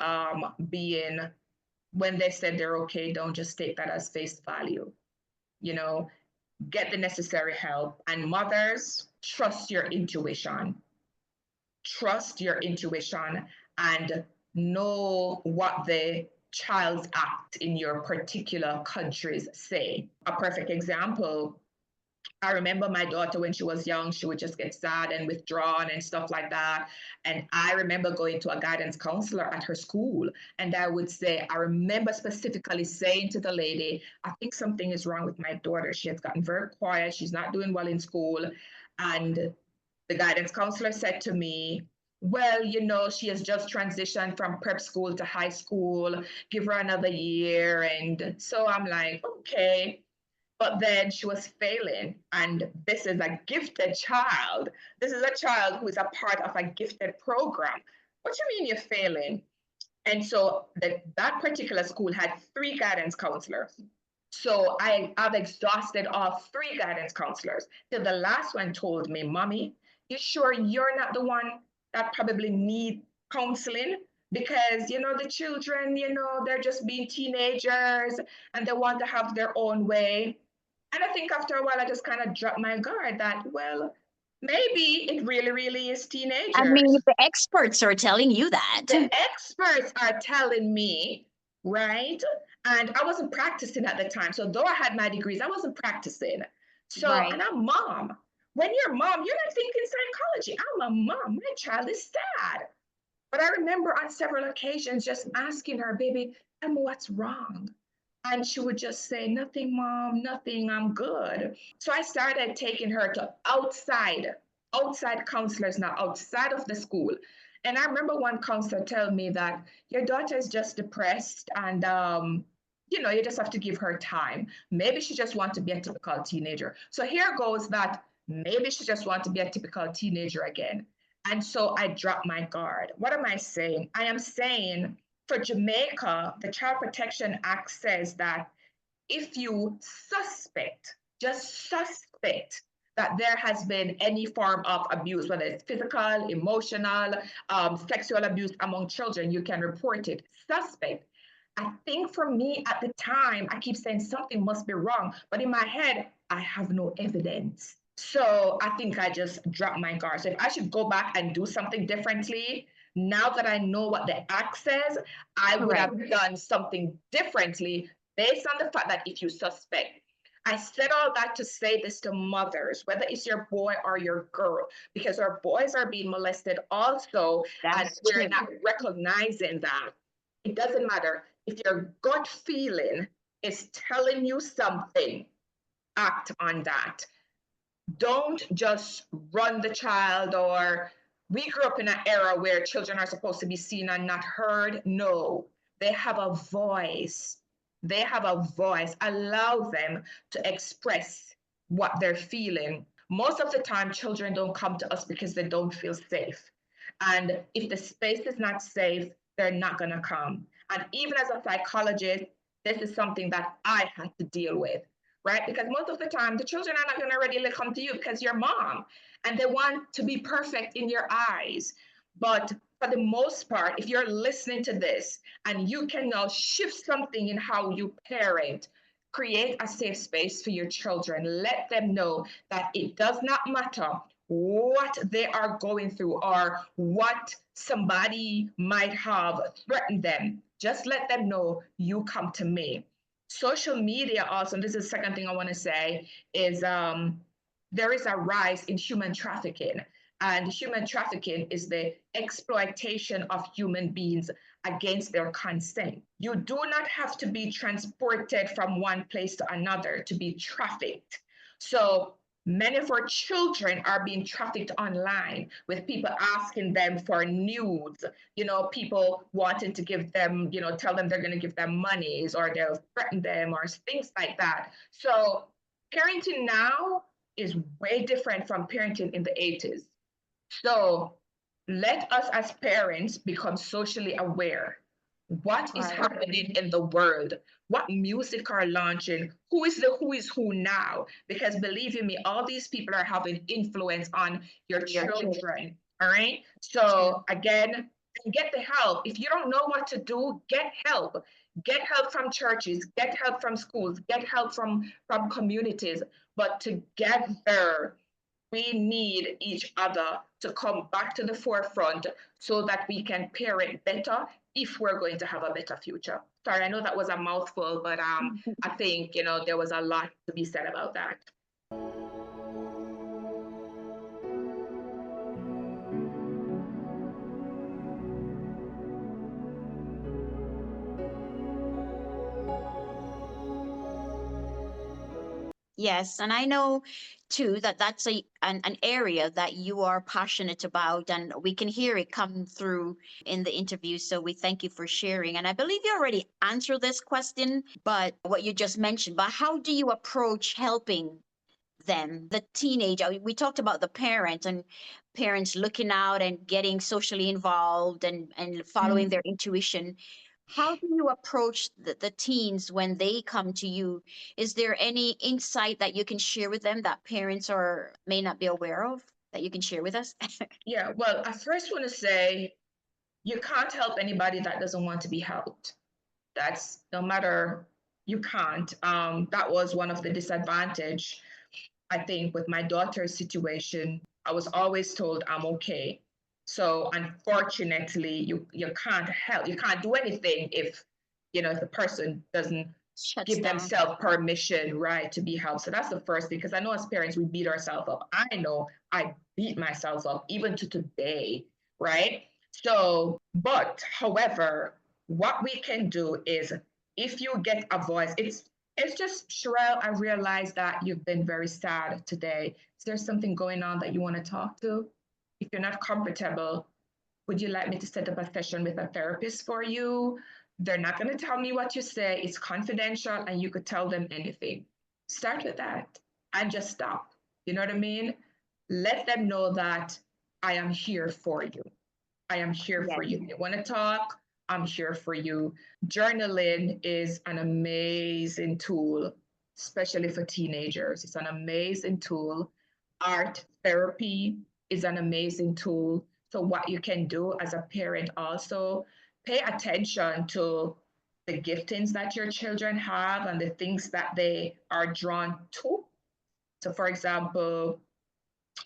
being when they said they're okay, don't just take that as face value. You know, get the necessary help. And mothers, trust your intuition. Trust your intuition and know what the child's act in your particular countries say. A perfect example, I remember my daughter when she was young, she would just get sad and withdrawn and stuff like that. And I remember going to a guidance counselor at her school. And I remember specifically saying to the lady, I think something is wrong with my daughter. She has gotten very quiet. She's not doing well in school. And the guidance counselor said to me, well, she has just transitioned from prep school to high school. Give her another year. And so I'm like, okay. But then she was failing. And this is a gifted child. This is a child who is a part of a gifted program. What do you mean you're failing? And so that particular school had 3 guidance counselors. So I've exhausted all 3 guidance counselors. Till the last one told me, Mommy, you sure you're not the one that probably need counseling? because the children, they're just being teenagers and they want to have their own way. And I think after a while I just kind of dropped my guard that, well, maybe it really, really is I mean, teenagers. if the experts are telling you that. The experts are telling me, right? And I wasn't practicing at the time. So though I had my degrees, I wasn't practicing. So, Right. and I'm mom. When you're a mom, you're not thinking psychology. I'm a mom. My child is sad. But I remember on several occasions just asking her, baby, tell me what's wrong. And she would just say, nothing, mom, nothing, I'm good. So I started taking her to outside counselors now, outside of the school. And I remember one counselor telling me that your daughter is just depressed and you just have to give her time. Maybe she just wants to be a typical teenager. So here goes that maybe she just wants to be a typical teenager again. And so I dropped my guard. What am I saying? I am saying for Jamaica, the Child Protection Act says that if you just suspect that there has been any form of abuse, whether it's physical, emotional, sexual abuse among children, you can report it. Suspect. I think for me at the time, I keep saying something must be wrong, but in my head, I have no evidence. So I think I just dropped my guard. So if I should go back and do something differently, now that I know what the act says, I would have done something differently based on the fact that if you suspect. I said all that to say this to mothers, whether it's your boy or your girl, because our boys are being molested also, and we're not recognizing that. It doesn't matter. If your gut feeling is telling you something, act on that. Don't just run the child, or we grew up in an era where children are supposed to be seen and not heard. No, they have a voice. They have a voice. Allow them to express what they're feeling. Most of the time, children don't come to us because they don't feel safe. And if the space is not safe, they're not going to come. And even as a psychologist, this is something that I had to deal with, right? Because most of the time, the children are not going to readily come to you because you're mom and they want to be perfect in your eyes. But for the most part, if you're listening to this and you can now shift something in how you parent, create a safe space for your children, let them know that it does not matter what they are going through or what somebody might have threatened them. Just let them know you come to me. Social media also, and this is the second thing I want to say, is there is a rise in human trafficking. And human trafficking is the exploitation of human beings against their consent. You do not have to be transported from one place to another to be trafficked. So many of our children are being trafficked online with people asking them for nudes, people wanting to give them, tell them they're going to give them monies or they'll threaten them or things like that. So parenting now is way different from parenting in the 80s. So let us as parents become socially aware. What is happening in the world? What music are launching? Who is who now? Because believe you me, all these people are having influence on your children. All right. So again, get the help. If you don't know what to do, get help. Get help from churches, get help from schools, get help from communities. But together, we need each other to come back to the forefront so that we can parent better if we're going to have a better future. Sorry, I know that was a mouthful, but I think there was a lot to be said about that. Yes, and I know too that that's an area that you are passionate about, and we can hear it come through in the interview. So we thank you for sharing. And I believe you already answered this question, but what you just mentioned, but how do you approach helping them, the teenager? We talked about the parent and parents looking out and getting socially involved and following their intuition. How do you approach the teens when they come to you? Is there any insight that you can share with them that parents are may not be aware of that you can share with us? Yeah, well, I first want to say You can't help anybody that doesn't want to be helped. That's no matter, you can't. That was one of the disadvantage, I think, with my daughter's situation. I was always told I'm okay. So unfortunately, you can't help. You can't do anything if, if the person doesn't Shuts give down. themselves permission, right, to be helped. So that's the first thing. Because I know as parents, we beat ourselves up. I know I beat myself up even to today, right? So, but however, what we can do is, if you get a voice, it's just, Sheryll, I realize that you've been very sad today. Is there something going on that you want to talk to? If you're not comfortable, would you like me to set up a session with a therapist for you? They're not going to tell me what you say. It's confidential and you could tell them anything. Start with that and just stop. You know what I mean? Let them know that I am here for you. I am here Yes. for you. You want to talk? I'm here for you. Journaling is an amazing tool, especially for teenagers. It's an amazing tool. Art therapy is an amazing tool. So, what you can do as a parent also, pay attention to the giftings that your children have and the things that they are drawn to. So, for example,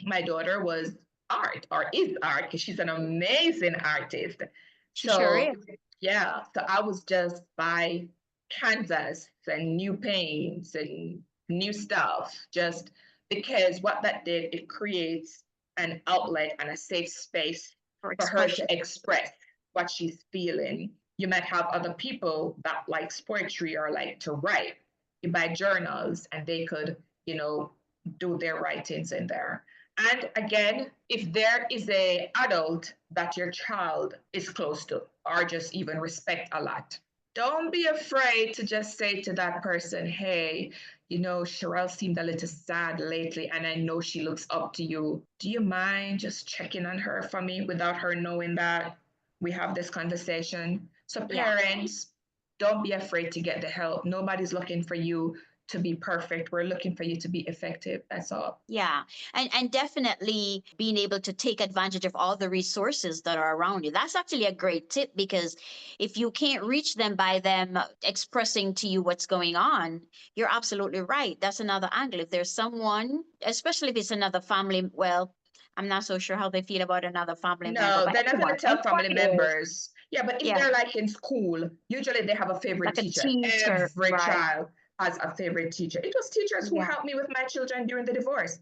my daughter was art, or is art, because she's an amazing artist. She sure So is. yeah, so I was just buy canvas and new paints and new stuff, just because what that did, it creates an outlet and a safe space For for her expression. to express what she's feeling. You might have other people that likes poetry or like to write. You buy journals and they could, you know, do their writings in there. And again, if there is a adult that your child is close to or just even respect a lot, don't be afraid to just say to that person, hey, Sheryll seemed a little sad lately, and I know she looks up to you. Do you mind just checking on her for me without her knowing that we have this conversation? So, Yeah. parents, don't be afraid to get the help. Nobody's looking for you to be perfect. We're looking for you to be effective. That's all. Yeah. And definitely being able to take advantage of all the resources that are around you. That's actually a great tip, because if you can't reach them by them expressing to you what's going on, you're absolutely right. That's another angle. If there's someone, especially if it's another family, well, I'm not so sure how they feel about another family member, No, but they're not going anyone, to tell family anyone is, members. Yeah, but if yeah, they're like in school, usually they have a favorite like a teacher. teacher, Every right? child has a favorite teacher. It was teachers who Yeah. helped me with my children during the divorce.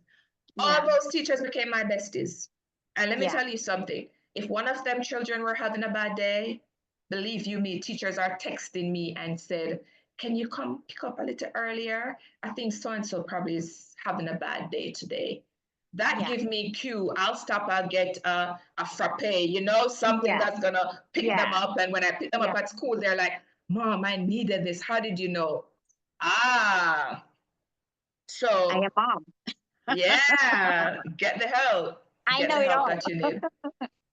All Yeah. those teachers became my besties. And let me Yeah. tell you something. If one of them children were having a bad day, believe you me, teachers are texting me and said, can you come pick up a little earlier? I think so and so probably is having a bad day today. That Yeah. gives me cue. I'll stop, I'll get a frappe, something Yeah. that's gonna pick them Yeah. up. And when I pick them Yeah. up at school, they're like, Mom, I needed this. How did you know? Ah, I am so mom. yeah, get the help. I Get the know it help all. that you need.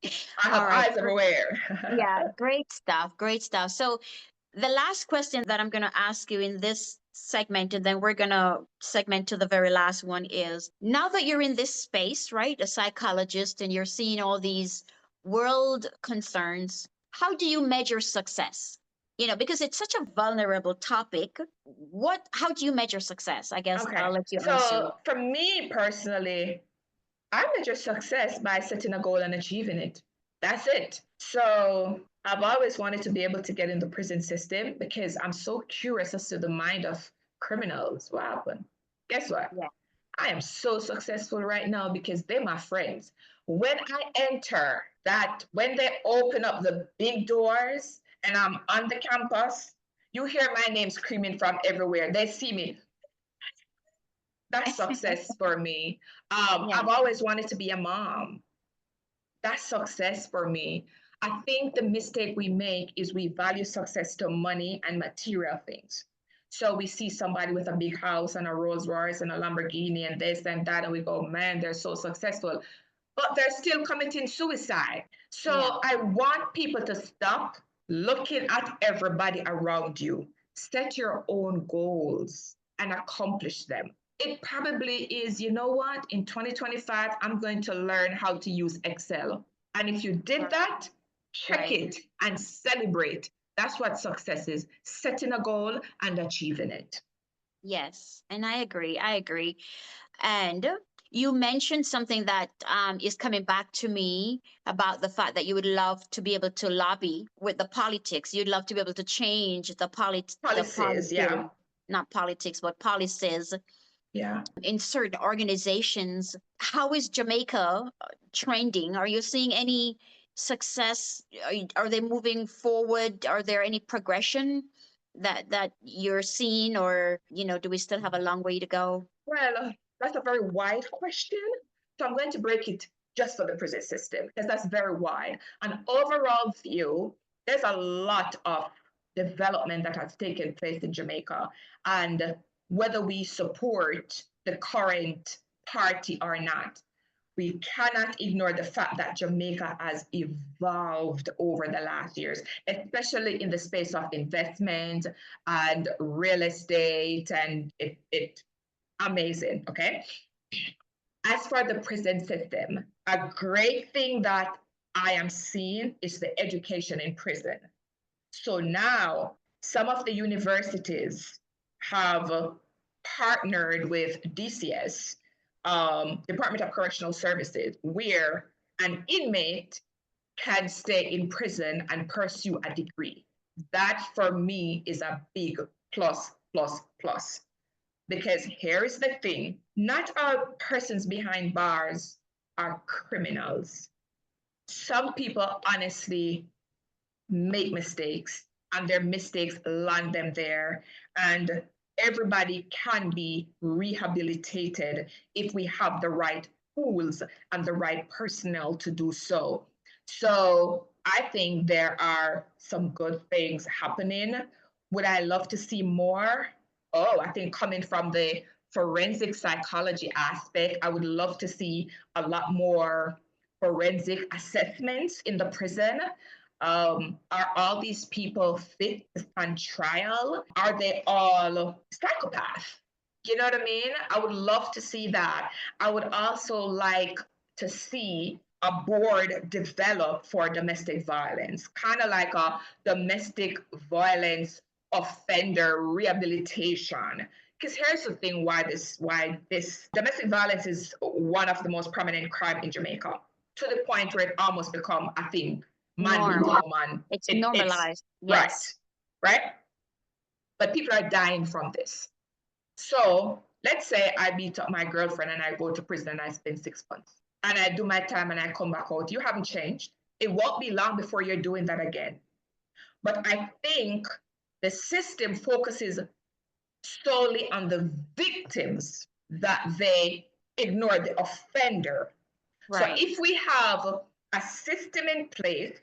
I have All right. eyes everywhere. Yeah, great stuff. Great stuff. So the last question that I'm going to ask you in this segment, and then we're going to segment to the very last one, is, now that you're in this space, right, a psychologist, and you're seeing all these world concerns, how do you measure success? Because it's such a vulnerable topic. How do you measure success? I guess Okay. I'll let you answer. So for me personally, I measure success by setting a goal and achieving it. That's it. So I've always wanted to be able to get in the prison system because I'm so curious as to the mind of criminals. What happened? Guess what? Yeah. I am so successful right now because they're my friends. When I enter that, when they open up the big doors and I'm on the campus, you hear my name screaming from everywhere. They see me. That's success for me. Yeah. I've always wanted to be a mom. That's success for me. I think the mistake we make is we value success to money and material things. So we see somebody with a big house and a Rolls Royce and a Lamborghini and this and that, and we go, man, they're so successful. But they're still committing suicide. Yeah. So I want people to stop looking at everybody around you. Set your own goals and accomplish them. It probably is, you know what, in 2025, I'm going to learn how to use Excel. And if you did that, check Right. it and celebrate. That's what success is, setting a goal and achieving it. Yes, and I agree. I agree. And you mentioned something that is coming back to me about the fact that you would love to be able to lobby with the politics. You'd love to be able to change the Policies, yeah. policy, not politics, but policies Yeah. in certain organizations. How is Jamaica trending? Are you seeing any success? Are they moving forward? Are there any progression that you're seeing, or do we still have a long way to go? Well, that's a very wide question. So I'm going to break it just for the prison system because that's very wide. An overall view, there's a lot of development that has taken place in Jamaica. And whether we support the current party or not, we cannot ignore the fact that Jamaica has evolved over the last years, especially in the space of investment and real estate, and it amazing. Okay. As for the prison system, a great thing that I am seeing is the education in prison. So now some of the universities have partnered with DCS, Department of Correctional Services, where an inmate can stay in prison and pursue a degree. That for me is a big plus, plus, plus. Because here is the thing, not all persons behind bars are criminals. Some people honestly make mistakes and their mistakes land them there. And everybody can be rehabilitated if we have the right tools and the right personnel to do so. So I think there are some good things happening. Would I love to see more? Oh, I think coming from the forensic psychology aspect, I would love to see a lot more forensic assessments in the prison. Are all these people fit to stand trial? Are they all psychopaths? You know what I mean? I would love to see that. I would also like to see a board develop for domestic violence, kind of like a domestic violence offender rehabilitation. Because here's the thing why this domestic violence is one of the most prominent crime in Jamaica, to the point where it almost become a thing. Man beating Norm. woman. It's It's normalized. right, Yes. right? But people are dying from this. So let's say I beat up my girlfriend and I go to prison and I spend 6 months. And I do my time and I come back out. You haven't changed. It won't be long before you're doing that again. But I think the system focuses solely on the victims that they ignore the offender. So Right. if we have a system in place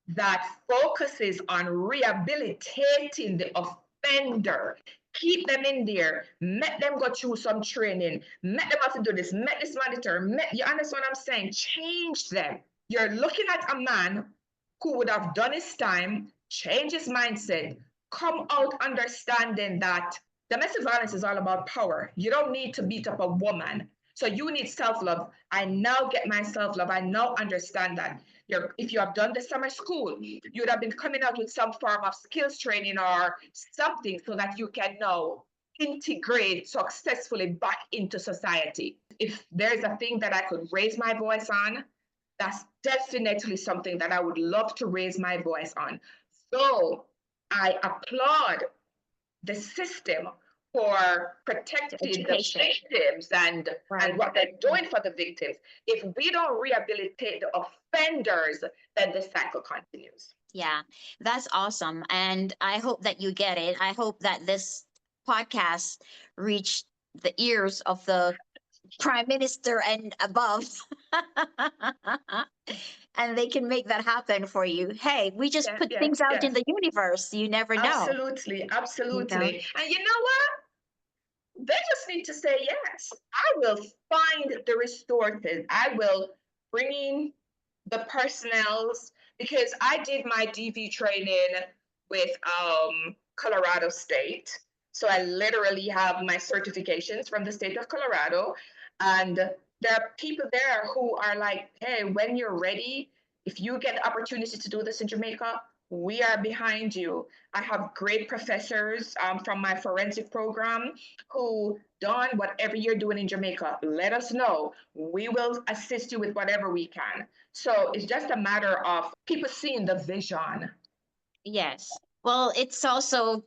that focuses on rehabilitating the offender, keep them in there, let them go through some training, let them have to do this, let this monitor, you understand what I'm saying? Change them. You're looking at a man who would have done his time, change his mindset, come out understanding that domestic violence is all about power. You don't need to beat up a woman. So you need self-love. I now get my self-love. I now understand that if you have done the summer school, you would have been coming out with some form of skills training or something so that you can now integrate successfully back into society. If there's a thing that I could raise my voice on, that's definitely something that I would love to raise my voice on. So I applaud the system for protecting the Education. victims and Right. what they're doing for the victims. If we don't rehabilitate the offenders, then the cycle continues. Yeah, that's awesome. And I hope that you get it. I hope that this podcast reached the ears of the prime minister and above. And they can make that happen for you. Hey, we just Yes, put yes, things out in yes. the universe. You never know. Absolutely, You know? absolutely. And you know what? They just need to say yes. I will find the resources. I will bring in the personnels because I did my DV training with Colorado State. So I literally have my certifications from the state of Colorado. And there are people there who are like, hey, when you're ready, If you get the opportunity to do this in Jamaica, we are behind you. I have great professors from my forensic program who, Dawn, whatever you're doing in Jamaica, let us know. We will assist you with whatever we can. So it's just a matter of people seeing the vision. Yes. Well, it's also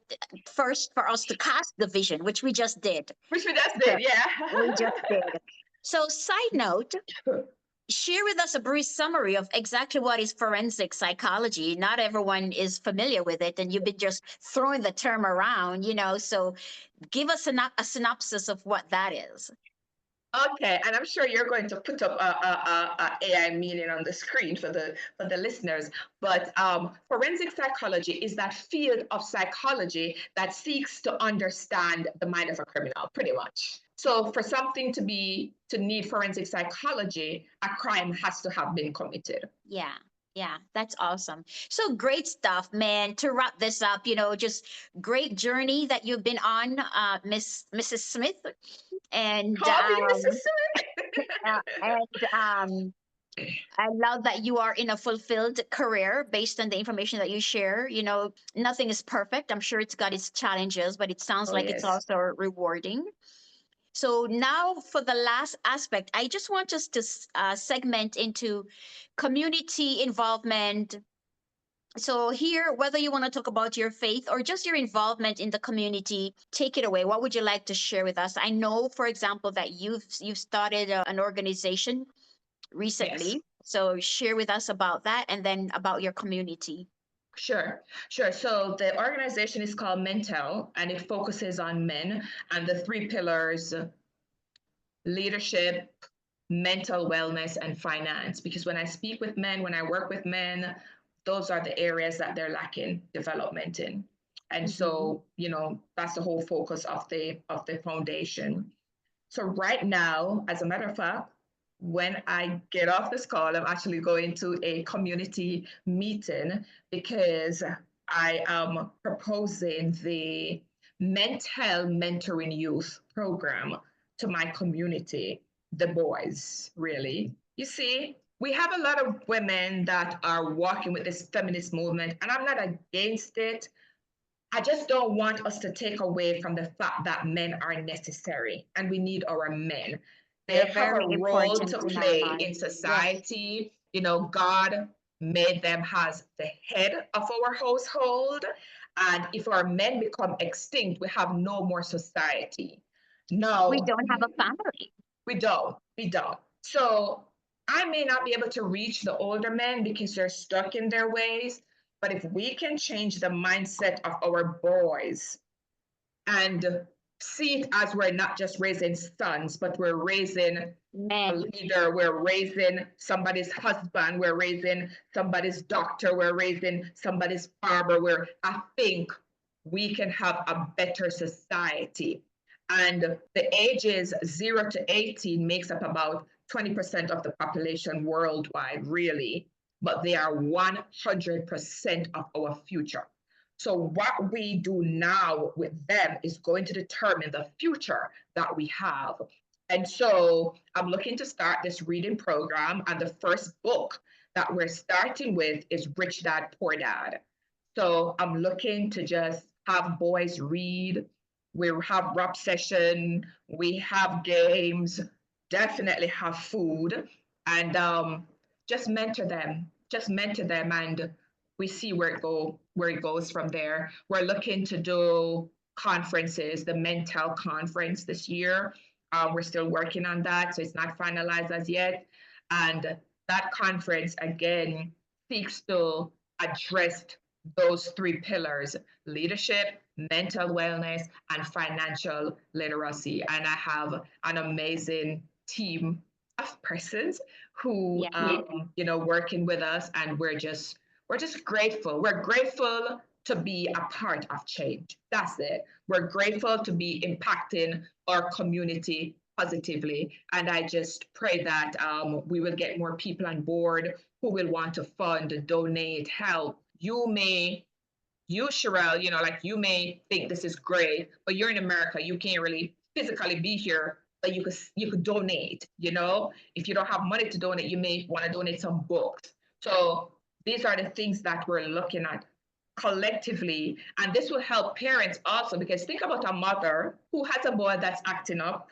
first for us to cast the vision, which we just did. Which we just So did, yeah. we just did. So, side note, share with us a brief summary of exactly what is forensic psychology. Not everyone is familiar with it, and you've been just throwing the term around, so give us a synopsis of what that is. Okay, and I'm sure you're going to put up a AI meaning on the screen for the listeners. But forensic psychology is that field of psychology that seeks to understand the mind of a criminal, pretty much. So for something to need forensic psychology, a crime has to have been committed. Yeah. Yeah, that's awesome. So great stuff, man. To wrap this up, just great journey that you've been on, Mrs. Smith. And Call me Mrs. Smith. I love that you are in a fulfilled career based on the information that you share. Nothing is perfect. I'm sure it's got its challenges, but it sounds Oh, like it's yes. also rewarding. So now for the last aspect, I just want us to segment into community involvement. So here, whether you want to talk about your faith or just your involvement in the community, take it away. What would you like to share with us? I know, for example, that you've started an organization recently. Yes. So share with us about that and then about your community. Sure, sure. So the organization is called Mental, and it focuses on men and the three pillars: leadership, mental wellness, and finance. Because when I speak with men, when I work with men, those are the areas that they're lacking development in. And so, that's the whole focus of the foundation. So right now, as a matter of fact, when I get off this call, I'm actually going to a community meeting because I am proposing the Mental Mentoring Youth program to my community, the boys, really. You see, we have a lot of women that are walking with this feminist movement, and I'm not against it. I just don't want us to take away from the fact that men are necessary and we need our men. They They're have a very role important to in our play lives. in Yes. society. God made them as the head of our household. And if our men become extinct, we have no more society. We No, don't have a family. we don't. We don't. So I may not be able to reach the older men because they're stuck in their ways. But if we can change the mindset of our boys and see it as we're not just raising sons, but we're raising a Men. leader, we're raising somebody's husband, we're raising somebody's doctor, we're raising somebody's barber, I think we can have a better society. And the ages 0 to 18 makes up about 20% of the population worldwide, really, but they are 100% of our future. So what we do now with them is going to determine the future that we have. And so I'm looking to start this reading program. And the first book that we're starting with is Rich Dad, Poor Dad. So I'm looking to just have boys read. We have rap session, we have games, definitely have food, and just mentor them. Just mentor them, and we see where it goes from there. We're looking to do conferences, the Mental conference this year. We're still working on that, so it's not finalized as yet. And that conference again seeks to address those three pillars: leadership, mental wellness, and financial literacy. And I have an amazing team of persons who working with us, and we're just grateful. We're grateful to be a part of change. That's it. We're grateful to be impacting our community positively. And I just pray that we will get more people on board who will want to fund, donate, help. You, Sheryll, you may think this is great, but you're in America. You can't really physically be here, but you could donate. If you don't have money to donate, you may want to donate some books. So these are the things that we're looking at collectively. And this will help parents also, because think about a mother who has a boy that's acting up.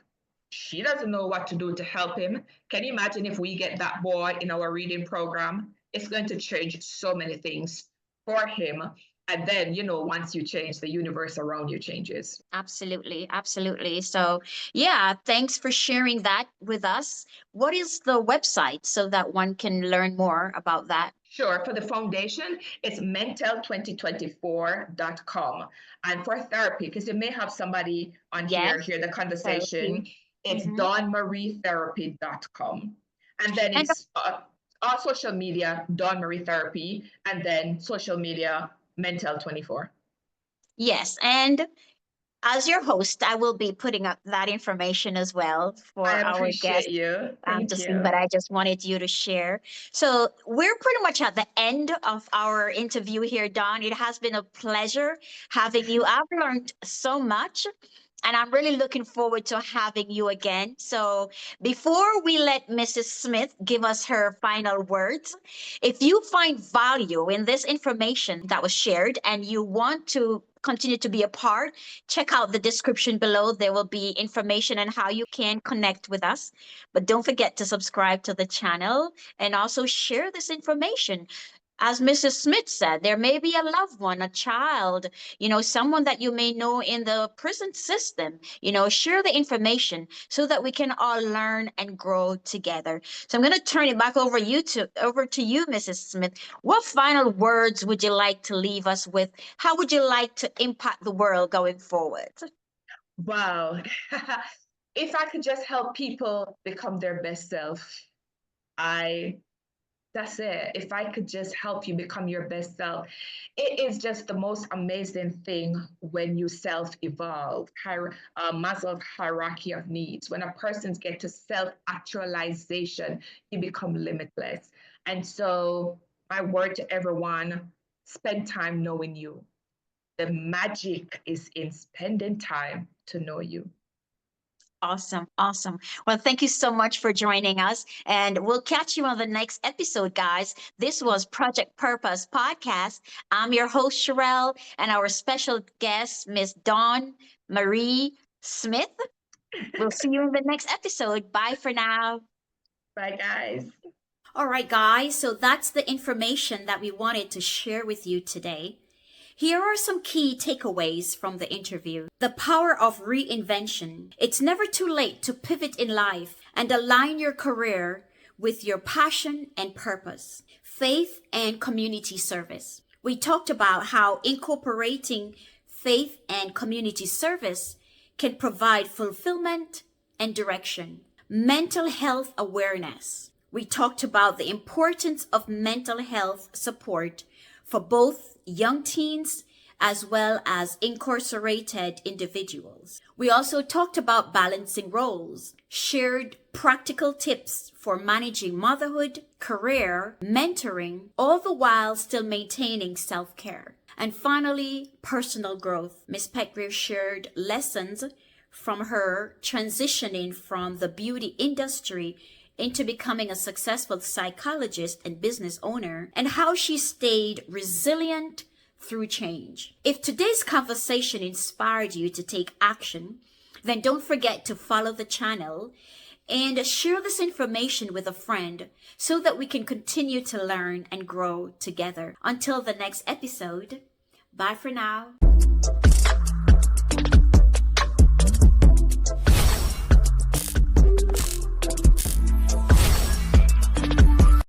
She doesn't know what to do to help him. Can you imagine if we get that boy in our reading program? It's going to change so many things for him. And then, once you change, the universe around you changes. Absolutely, absolutely. So, yeah, thanks for sharing that with us. What is the website so that one can learn more about that? Sure. For the foundation, it's mental2024.com. And for therapy, because you may have somebody on Yes, hear the conversation, therapy. it's Hmm. dawnmarietherapy.com. And then And it's our social media, Dawn Marie Therapy, and then social media, Mental24. yes, and as your host, I will be putting up that information as well for I our appreciate guests you. to Thank see, but you. I just wanted you to share. So we're pretty much at the end of our interview here, Dawn. It has been a pleasure having you. I've learned so much. And I'm really looking forward to having you again. So, before we let Mrs. Smith give us her final words, if you find value in this information that was shared and you want to continue to be a part, check out the description below. There will be information on how you can connect with us. But don't forget to subscribe to the channel and also share this information. As Mrs. Smith said, there may be a loved one, a child, someone that you may know in the prison system. Share the information so that we can all learn and grow together. So I'm going to turn it back over to you, Mrs. Smith. What final words would you like to leave us with? How would you like to impact the world going forward? Wow. If I could just help people become their best self, I that's it. If I could just help you become your best self, it is just the most amazing thing when you self evolve. Maslow's hierarchy of needs. When a person's get to self actualization, you become limitless. And so, my word to everyone: spend time knowing you. The magic is in spending time to know you. Awesome. Awesome. Well, thank you so much for joining us. And we'll catch you on the next episode, guys. This was Project Purpose Podcast. I'm your host, Sheryll, and our special guest, Miss Dawn Marie Smith. We'll see you in the next episode. Bye for now. Bye, guys. All right, guys. So that's the information that we wanted to share with you today. Here are some key takeaways from the interview. The power of reinvention. It's never too late to pivot in life and align your career with your passion and purpose. Faith and community service. We talked about how incorporating faith and community service can provide fulfillment and direction. Mental health awareness. We talked about the importance of mental health support for both young teens as well as incarcerated individuals. We also talked about balancing roles, shared practical tips for managing motherhood, career, mentoring, all the while still maintaining self-care. And finally, personal growth. Ms. Petgrew shared lessons from her transitioning from the beauty industry into becoming a successful psychologist and business owner, and how she stayed resilient through change. If today's conversation inspired you to take action, then don't forget to follow the channel and share this information with a friend so that we can continue to learn and grow together. Until the next episode, bye for now.